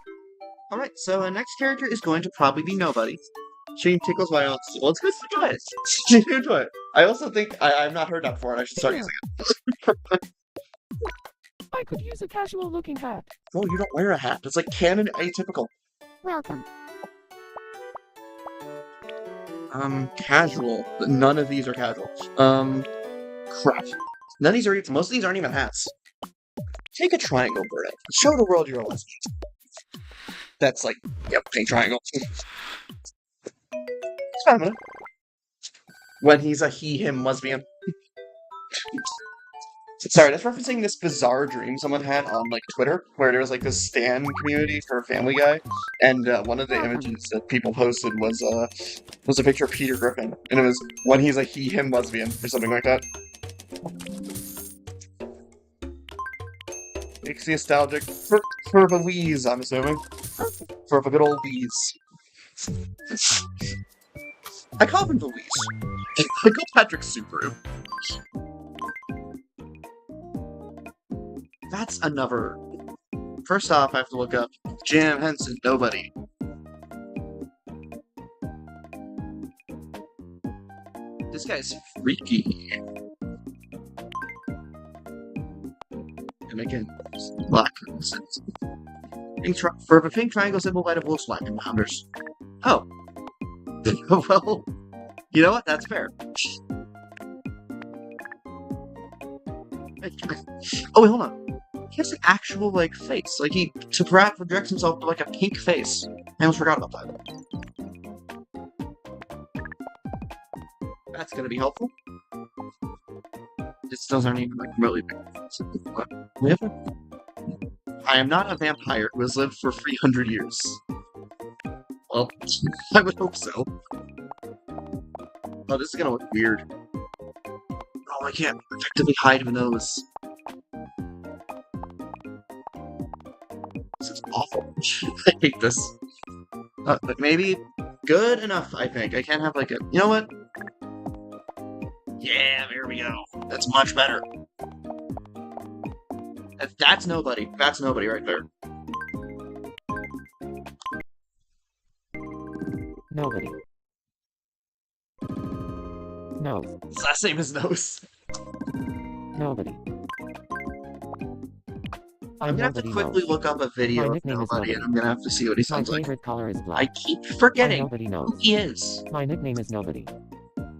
Alright, so our next character is going to probably be nobody. She tickles my honesty. Well, it's good to enjoy it. She can enjoy it. I also think I've not heard that before, and I should start using it. I could use a casual-looking hat. Oh, you don't wear a hat. It's like canon atypical. Welcome. Casual. None of these are casual. Crap. None of these are. Most of these aren't even hats. Take a triangle, Bert. Show the world you're a lesbian. That's like, yep, pink triangle. It's fine. When he's a he/him lesbian. Sorry, that's referencing this bizarre dream someone had on like Twitter, where there was like this stan community for Family Guy, and one of the images that people posted was a picture of Peter Griffin, and it was when he's a he/him lesbian or something like that. Makes me nostalgic for the wheeze, I'm assuming, for the good old wheeze. I call him the wheeze. I call Patrick Subaru. That's another. First off, I have to look up Jim Henson, nobody. This guy's freaky. And again, black. For the pink triangle symbol by the Volkswagen founders. Oh. Well, you know what? That's fair. Oh, wait, hold on. He has an actual, like, face. Like, he projects himself to, like, a pink face. I almost forgot about that. That's gonna be helpful. Those aren't even, like, remotely big. I am not a vampire who has lived for 300 years. Well, I would hope so. Oh, this is gonna look weird. Oh, I can't effectively hide the nose. This is awful. I hate this. But maybe good enough, I think. I can't have like a... You know what? Yeah, there we go. That's much better. That's nobody. That's nobody right there. Nobody. Nose. His last name is Nose. Nobody. I'm gonna have to quickly look up a video My of nickname is nobody, Nobody. and I'm gonna have to see what he My sounds like. favorite color is I black. keep forgetting Nobody knows. who he is. My nickname is Nobody.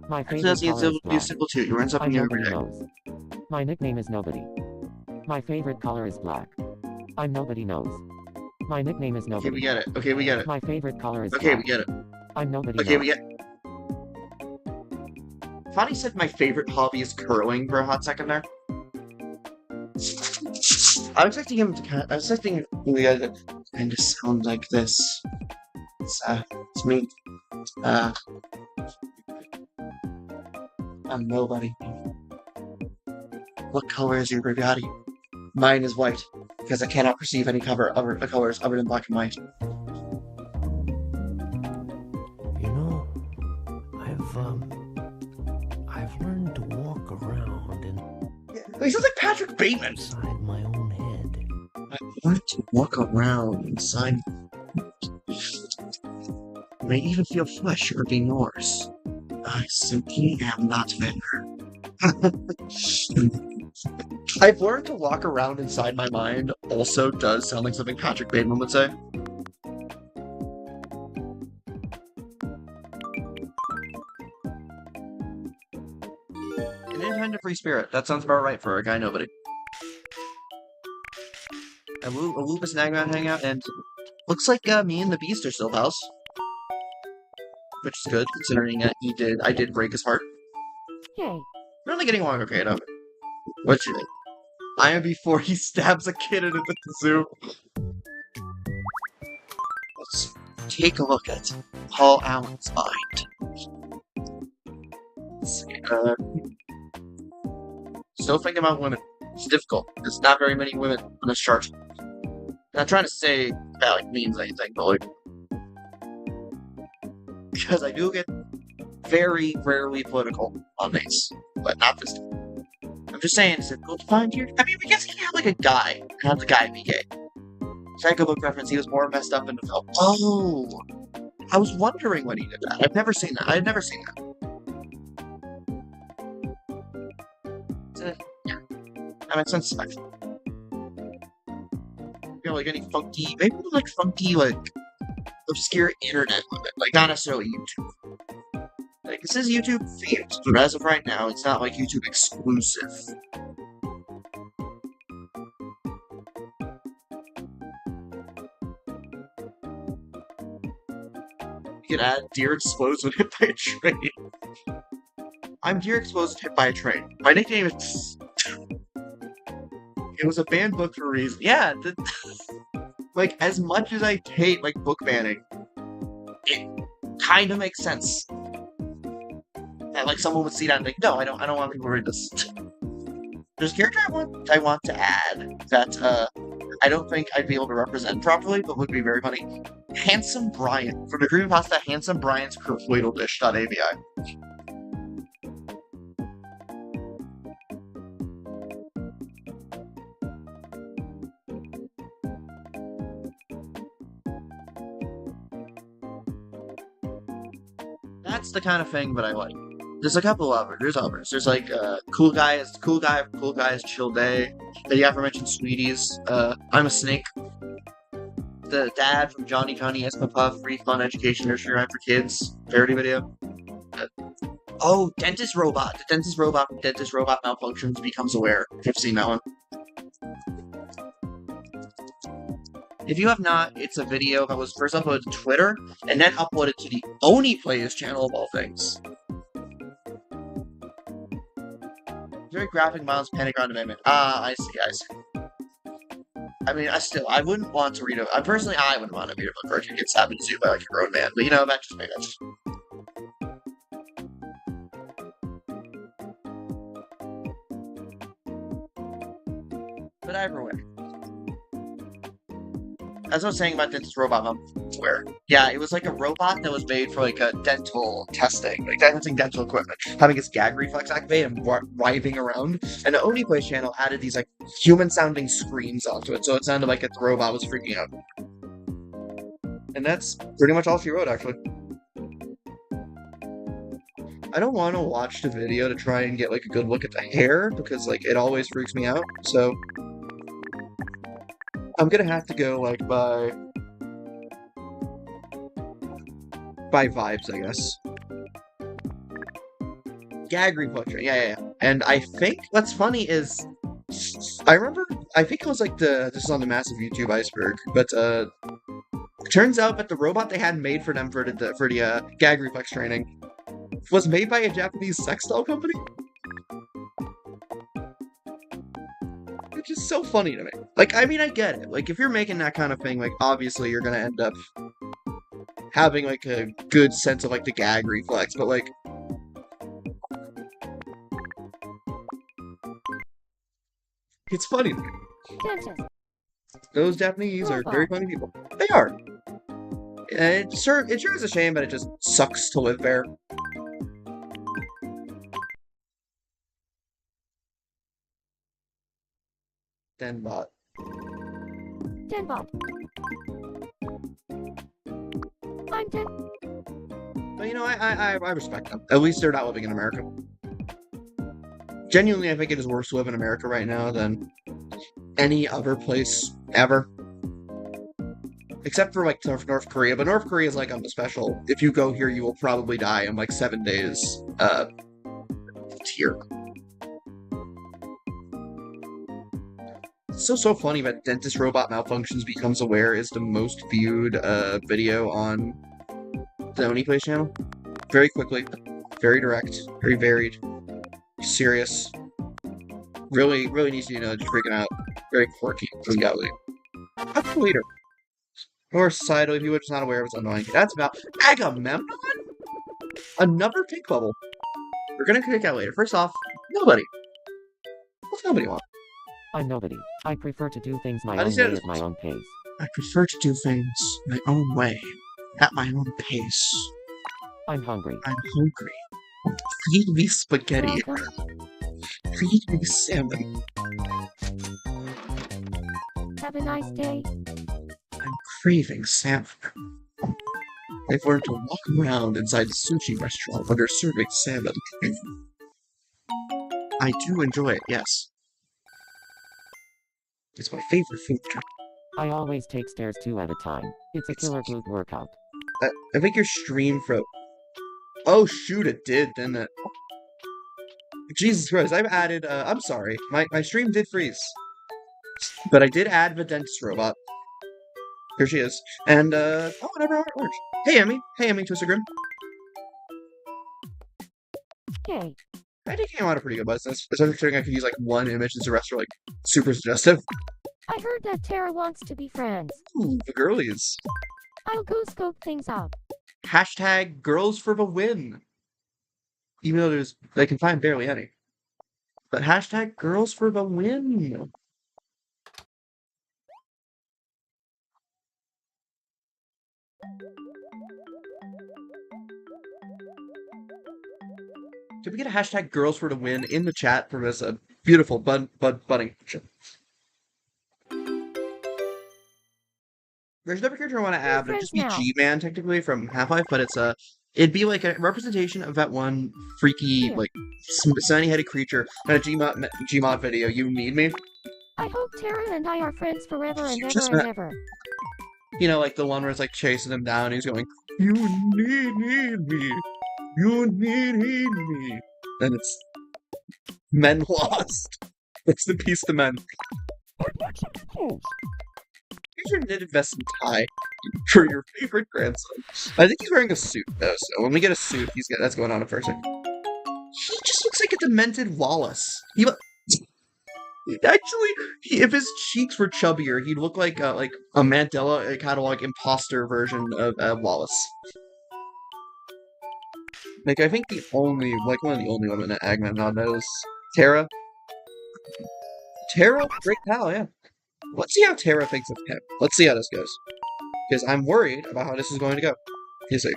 My Actually, favorite that's color is black. simple too. You learn something new every Nobody day. knows. My nickname is Nobody. My favorite color is black. I'm Nobody knows. My nickname is Okay, Nobody. we get it. Okay, we get it. My favorite color is Okay, black. we get it. I'm Nobody Okay, knows. we get. Fonny said my favorite hobby is curling for a hot second there. I was expecting him to. I was expecting the guy to kind of sound like this. It's me. I'm nobody. What color is your body? Mine is white, because I cannot perceive any colors other than black and white. You know, I've learned to walk around He sounds like Patrick Bateman. inside my own head. I want to walk around inside. may even feel flesh or be yours. I simply am not there. I've learned to walk around inside my mind also does sound like something Patrick Bateman would say. An independent free spirit. That sounds about right for a guy nobody. A Lupus Nagman hangout, and looks like me and the Beast are still pals. Which is good, considering I did break his heart. Hey, We're only getting along okay, though. What you think? I am before he stabs a kid into the zoo. Let's take a look at Paul Allen's mind. Let's see, still thinking about women. It's difficult. There's not very many women on this chart. Not trying to say that like means anything, but like because I do get very rarely political on these, but not this time. I'm just saying it's difficult to find here. I mean, we guess you can have like a guy and have the guy be gay. Psycho book reference, he was more messed up in the film. Oh, I was wondering when he did that. I've never seen that. I've never seen that. Yeah, that makes sense. You know, like any funky, maybe like funky, like obscure internet women, like not necessarily YouTube. Like this is YouTube themed, but as of right now, it's not like YouTube exclusive. You can add Deer explodes when hit by a train. I'm Deer explodes when hit by a train. My nickname is. It was a banned book for a reason. Yeah, like as much as I hate like book banning, it kind of makes sense. That like someone would see that and think, no, I don't want people to read this. There's a character I want to add that I don't think I'd be able to represent properly, but would be very funny. Handsome Brian from the creepypasta Handsome Brian's Dish.avi. That's the kind of thing that I like. There's a couple of others. There's like cool guys, chill day. The aforementioned Sweeties. I'm a Snake. The dad from Johnny Espa free fun education nursery rhyme for kids parody video. Oh, Dentist Robot. The Dentist Robot from Dentist Robot Malfunctions becomes aware. If you've seen that one. If you have not, it's a video that was first uploaded to Twitter and then uploaded to the Oni Plays channel of all things. Very graphic, violence, panic on amendment. I see. I mean, I wouldn't want to read a. I wouldn't want to read a book where a kid gets stabbed in a zoo by like a grown man. But you know, that's just me. But either way. As I was saying about Dentist Robot where yeah, it was like a robot that was made for like a dental testing, like testing dental equipment, having its gag reflex activated and writhing around. And the Oni Play channel added these like human-sounding screams onto it, so it sounded like the robot was freaking out. And that's pretty much all she wrote, actually. I don't want to watch the video to try and get like a good look at the hair because like it always freaks me out. So I'm gonna have to go like by vibes, I guess. Gag reflection, yeah. And I think what's funny is I think it was like this is on the massive YouTube ICEBERG, but it turns out that the robot they had made for them for the gag reflex training was made by a Japanese sex doll company. Which is so funny to me. Like, I mean, I get it. Like, if you're making that kind of thing, like, obviously you're gonna end up having, like, a good sense of, like, the gag reflex, but, like... It's funny to me. Dentist. Those Japanese are very funny people. They are. It sure is a shame, but it just sucks to live there. Denbot. Denbot. I'm Den. But you know, I respect them. At least they're not living in America. Genuinely, I think it is worse to live in America right now than any other place ever. Except for like North Korea, but North Korea is like on the special. If you go here, you will probably die in like 7 days. Tier. It's so funny that dentist robot malfunctions becomes aware is the most viewed video on the OnlyPlays channel. Very quickly, very direct, very varied, serious. Really needs to, just freaking out. Very quirky, reality. Talk to later. Or societally, people are just not aware of its annoying. That's about Agamemnon? Another pink bubble. We're gonna click out later. First off, nobody. What's nobody want? I'm nobody. I prefer to do things my I own just said way it. at my own pace. I prefer to do things my own way, at my own pace. I'm hungry. I'm hungry. Feed me spaghetti. Welcome. Feed me salmon. Have a nice day. I'm craving salmon. I've learned to walk around inside a sushi restaurant when they're serving salmon. I do enjoy it, yes. It's my favorite food. I always take stairs 2 at a time. It's a killer glute workout. I think your stream froze. Oh shoot, it did, didn't it? Jesus Christ, I've added, I'm sorry. My stream did freeze. But I did add the dentist robot. Here she is. And, oh, whatever, it works. Hey, Emmy, Twister Grim. Hey, I think came out a pretty good business. Especially considering I could use, like, one image and the rest are, like, super suggestive. I heard that Tara wants to be friends. Ooh, the girlies. I'll go scope things out. Hashtag girls for the win. Even though they can find barely any. But hashtag girls for the win. Did we get a hashtag girls for the win in the chat for this beautiful budding function? There's another character I want to add, but it'd just be G-Man technically from Half-Life, but it'd be like a representation of that one freaky, like, sunny-headed creature in a Gmod video, You Need Me. I hope Tara and I are friends forever and Just ever and ever. You know, like the one where it's like chasing him down, and he's going, You need me. You need me. And it's Men Lost. It's the piece to men. Here's your knitted vest and tie for your favorite grandson. I think he's wearing a suit, though, so when we get a suit, that's going on in first. He just looks like a demented Wallace. Actually, if his cheeks were chubbier, he'd look like a Mandela catalog imposter version of Wallace. Like, I think one of the only women that Agamemnon knows. Tara? Tara? Great pal, yeah. Let's see how Tara thinks of him. Let's see how this goes. Because I'm worried about how this is going to go. You see.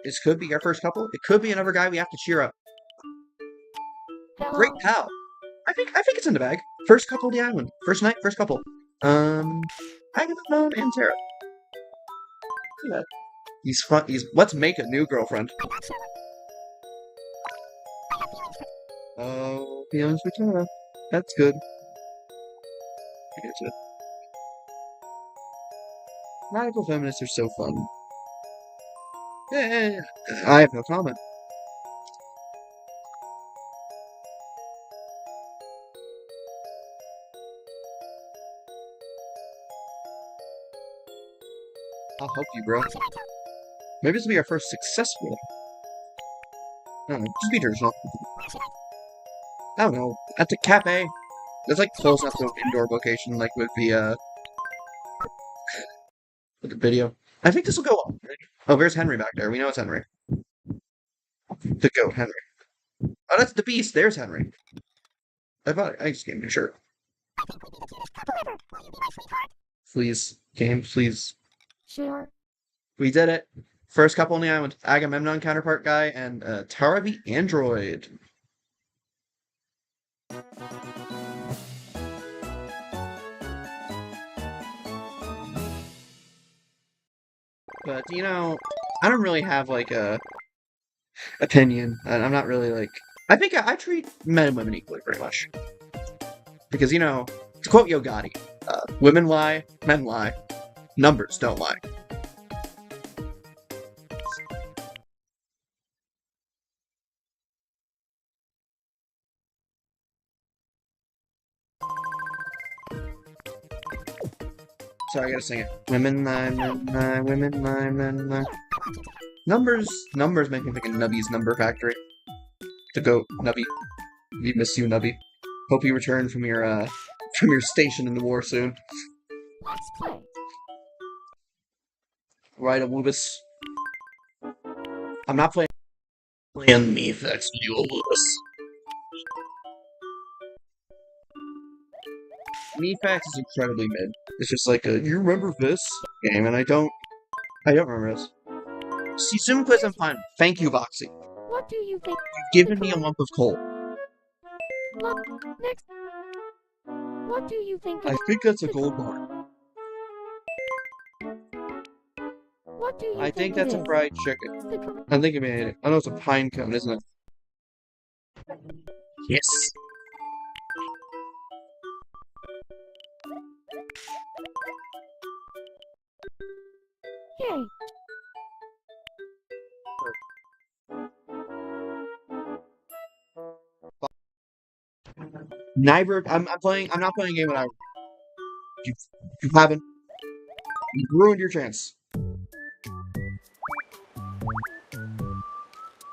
This could be our first couple. It could be another guy we have to cheer up. Hello. Great pal. I think it's in the bag. First couple of the island. First night, first couple. Agamemnon and Tara. Yeah. He's fun. Let's make a new girlfriend. Oh, feelings for Tara. That's good. I get it. Radical feminists are so fun. Yeah. I have no comment. I'll help you, bro. Maybe this will be our first successful. I don't know. Just be traditional. I don't know. At the cafe. That's like close enough to an indoor location, like with the video. I think this will go on. Oh, there's Henry back there. We know it's Henry. The goat, Henry. Oh, that's the beast. There's Henry. I just can't be sure. Please, game, please. Sure. We did it. First couple on the island. Agamemnon counterpart guy and Tara the android. But, you know, I don't really have, like, a opinion. And I'm not really, like... I think I treat men and women equally, pretty much. Because, you know, to quote Yo Gotti, women lie, men lie, numbers don't lie. Sorry, I gotta sing it. Women lie, men lie, women lie, men lie. Numbers make me think of Nubby's Number Factory. The goat, Nubby. We miss you, Nubby. Hope you return from your station in the war soon. Let's play. Right, Anubis. I'm not playing me, that's you, Anubis. Mefax is incredibly mid. It's just like you remember this game, and I don't remember this. See, Zoom quiz, I'm fine. Thank you, Voxy. What do you think? You've given me a lump of coal. Next. What do you think? I think that's a gold bar. What do you I think it that's a is? fried chicken. The correct I think I made it. I know it's a pine cone, isn't it? Yes. Yay. Nyberg, I'm not playing a game without you. You haven't. You ruined your chance.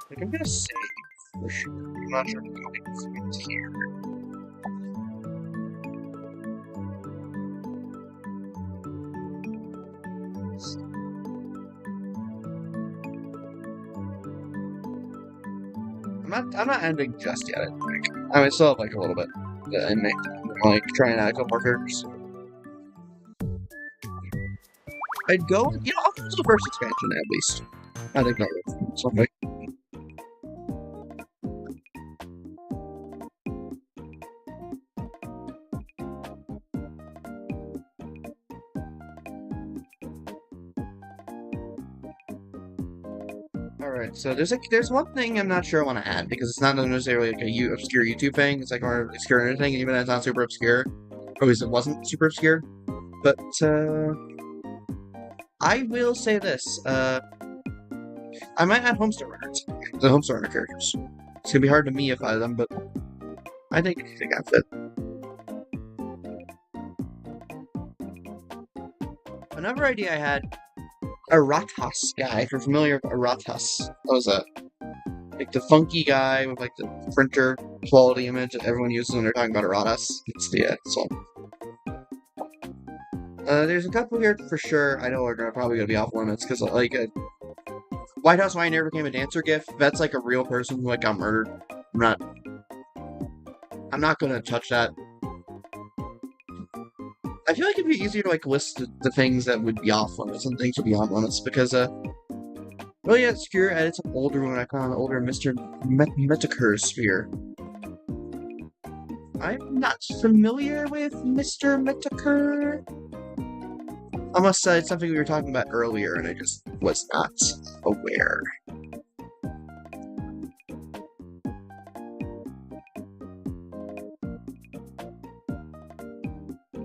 Like, I'm gonna save for sure. I'm not sure if I'm going to here. I'm not ending just yet, I think. I mean, I still have like a little bit in me. Like trying to add a couple more characters. I'd go, you know, I'll do the first expansion at least. I think that would something. Alright, so there's one thing I'm not sure I want to add, because it's not necessarily like a obscure YouTube thing, it's like more obscure thing, even though it's not super obscure. Or at least it wasn't super obscure. But, I will say this, I might add Homestar Runners. The Homestar Runner characters. It's gonna be hard to meify them, but I think they got fit. Another idea I had, Aratas guy, if you're familiar with Aratas. What was that? Like the funky guy with like the printer quality image that everyone uses when they're talking about Aratas. It's the song. There's a couple here for sure I know are probably gonna be off limits, because like White House Why Never Became a Dancer gif, that's like a real person who like got murdered. I'm not gonna touch that. I feel like it'd be easier to like list the things that would be off limits and things would be on limits, because really obscure edits of older when I call it older Mr. Metaker sphere. I'm not familiar with Mr. Metaker. Unless it's something we were talking about earlier and I just was not aware.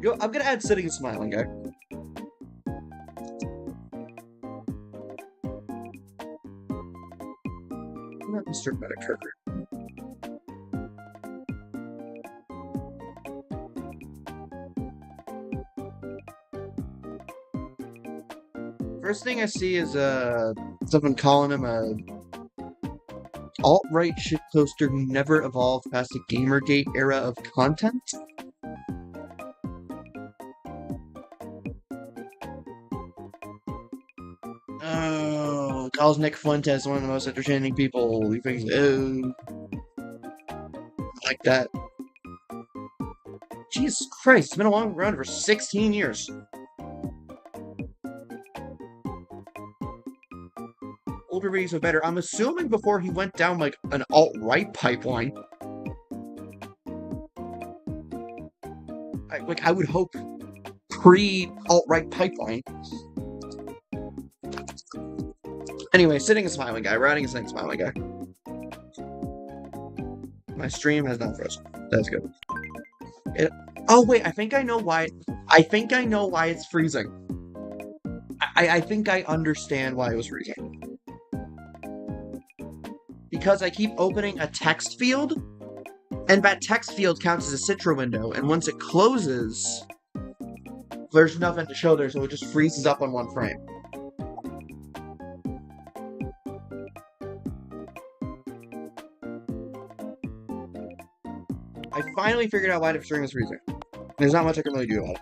Yo, I'm gonna add sitting and smiling guy. Not Mr. Metaker. First thing I see is someone calling him a alt-right shitposter who never evolved past the Gamergate era of content. Oh, calls Nick Fuentes one of the most entertaining people. He thinks, oh, like that. Jesus Christ, it's been a long run for 16 years. Older videos are better. I'm assuming before he went down like an alt-right pipeline. I would hope pre-alt-right pipeline. Anyway, sitting and smiling guy, riding and sitting smiling guy. My stream has not frozen. That's good. Oh wait, I think I know why. I think I know why it's freezing. I think I understand why it was freezing. Because I keep opening a text field, and that text field counts as a Citra window, and once it closes, there's nothing to show there, so it just freezes up on one frame. I finally figured out why the stream is freezing. There's not much I can really do about it.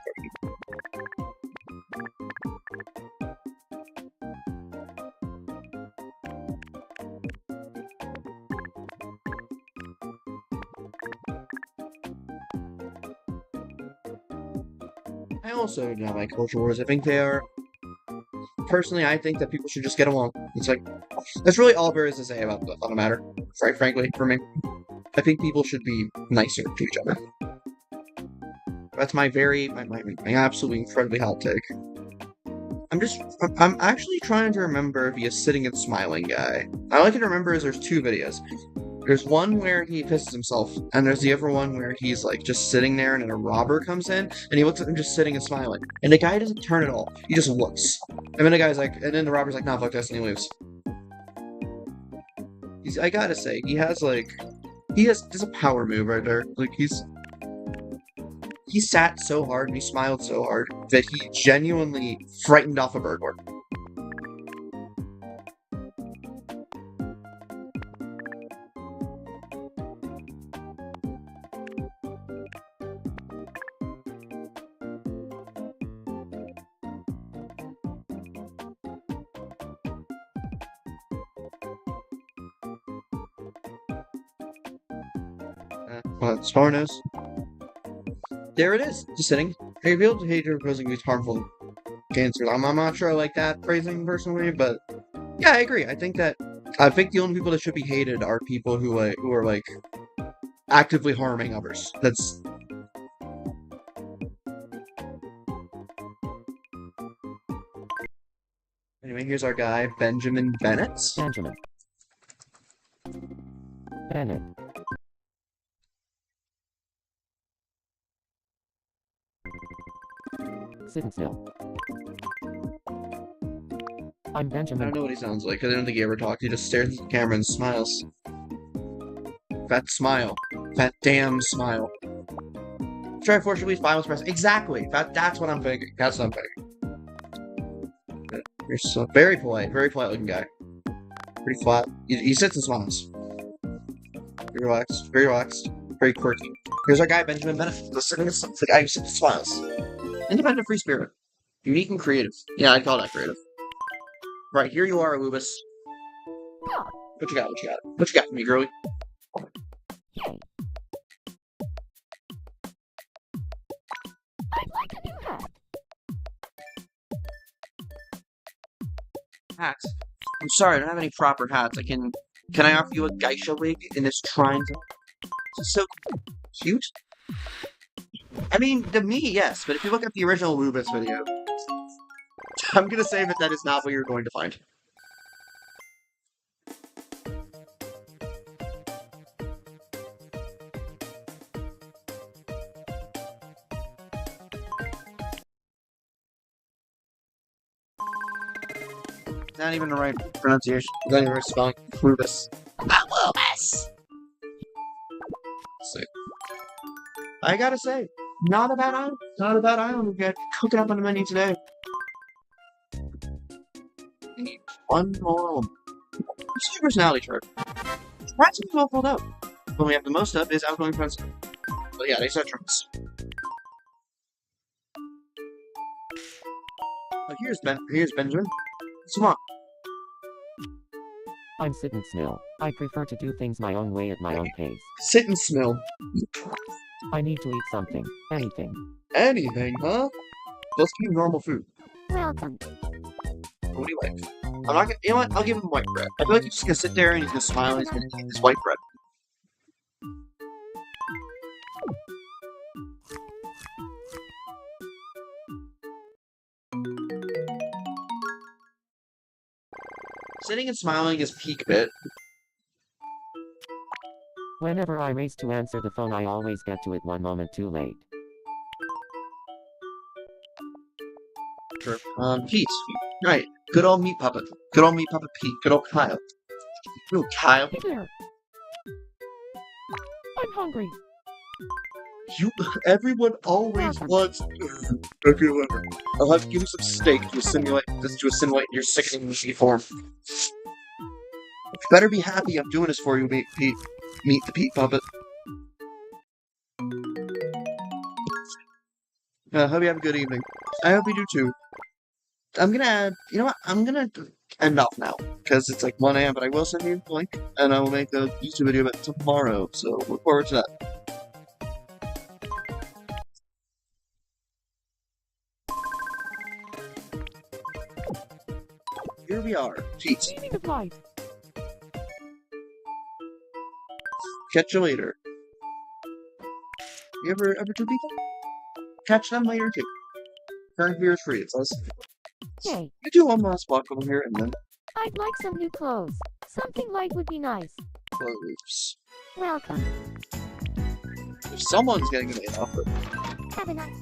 I also don't like culture wars. I think they are... Personally, I think that people should just get along. It's like... That's really all there is to say about the matter. Frankly, for me. I think people should be nicer to each other. That's my absolutely incredibly hot take. I'm actually trying to remember the sitting and smiling guy. All I can remember is there's two videos. There's one where he pisses himself, and there's the other one where he's like just sitting there and then a robber comes in, and he looks at him just sitting and smiling. And the guy doesn't turn at all. He just looks. And then the guy's like, and then the robber's like, nah, fuck this, and he leaves. I gotta say, there's a power move right there. Like, he sat so hard and he smiled so hard that he genuinely frightened off a burglar. Well, that's harness. There it is, just sitting. Hey, revealed behavior posing is harmful to cancer. I'm not sure I like that phrasing personally, but yeah, I agree. I think the only people that should be hated are people who are like actively harming others. That's anyway. Here's our guy, Benjamin Bennett. Benjamin Bennett. Sitting still. I'm I Benjamin. don't know what he sounds like, because I don't think he ever talks. He just stares at the camera and smiles. That smile. That damn smile. Try fortunately final press. Exactly! That's what I'm thinking. That's what I'm thinking. You're so very polite looking guy. Pretty flat. He sits and smiles. Very relaxed, very quirky. Here's our guy, Benjamin Bennett. The guy who sits and smiles. Independent free spirit. Unique and creative. Yeah, I'd call that creative. Right, here you are, Lubus. What you got? What you got for me, girlie? Yay. I'd like a new hat. Hats. I'm sorry, I don't have any proper hats. Can I offer you a geisha wig in this trying to... This is so cute. I mean, to me, yes, but if you look at the original Lubus video, I'm gonna say that is not what you're going to find. Not even the right pronunciation. Not even the right spelling. Lubus. Lubus! Sick. I gotta say, not a bad island. Not a bad island we've got cooking up on the menu today. We need one more. What's your personality chart? That's well filled out. What we have the most of is outgoing friends. But yeah, they set trunks. Oh, here's Benjamin. Come on. I'm sitting still. I prefer to do things my own way at my own pace. Sit and smell. I need to eat something. Anything. Anything, huh? Let's keep normal food. Welcome. What do you like? I'm not gonna. You know what? I'll give him white bread. I feel like he's just gonna sit there and he's gonna smile and he's gonna eat his white bread. Sitting and smiling is peak bit. Whenever I race to answer the phone, I always get to it 1 moment too late. Sure. Pete. Right. Good old meat puppet. Good old meat puppet Pete. Good old Kyle. Good old Kyle. Hey there. I'm hungry. Everyone always wants. Okay, whatever. I'll have to give you some steak to assimilate your sickening meat form. You better be happy I'm doing this for you, Pete. Meet the Pete puppet. Hope you have a good evening. I hope you do too. I'm gonna end off now, because it's like 1 a.m., but I will send you a link, and I will make a YouTube video about it tomorrow, so look forward to that. Here we are, Pete. Meaning of life. Catch you later. You ever do people? Catch them later too. Current beer is free, it says. Hey, You do one last walk over here and then I'd like some new clothes. Something light would be nice. close. Welcome. If someone's getting an offer. Have a nice.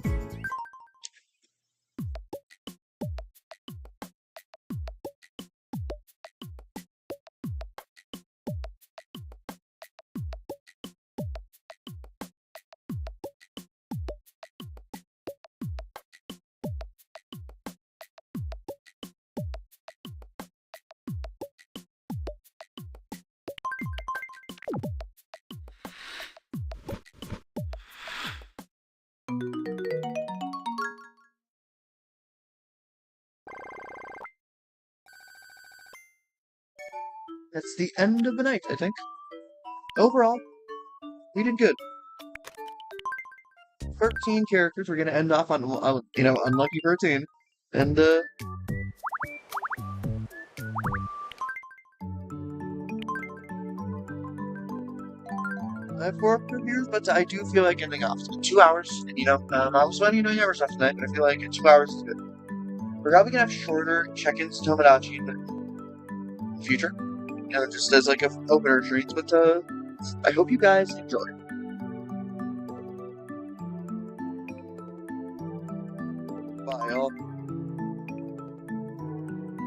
That's the end of the night, I think. Overall, we did good. 13 characters. We're gonna end off on, unlucky 13. And, I have 4 reviews, but I do feel like ending off. It's been 2 hours, and, I was planning on doing hours after tonight, but I feel like 2 hours is good. We're probably gonna have shorter check-ins to Tomodachi in the future. Just as, like, opener treats, but, I hope you guys enjoy.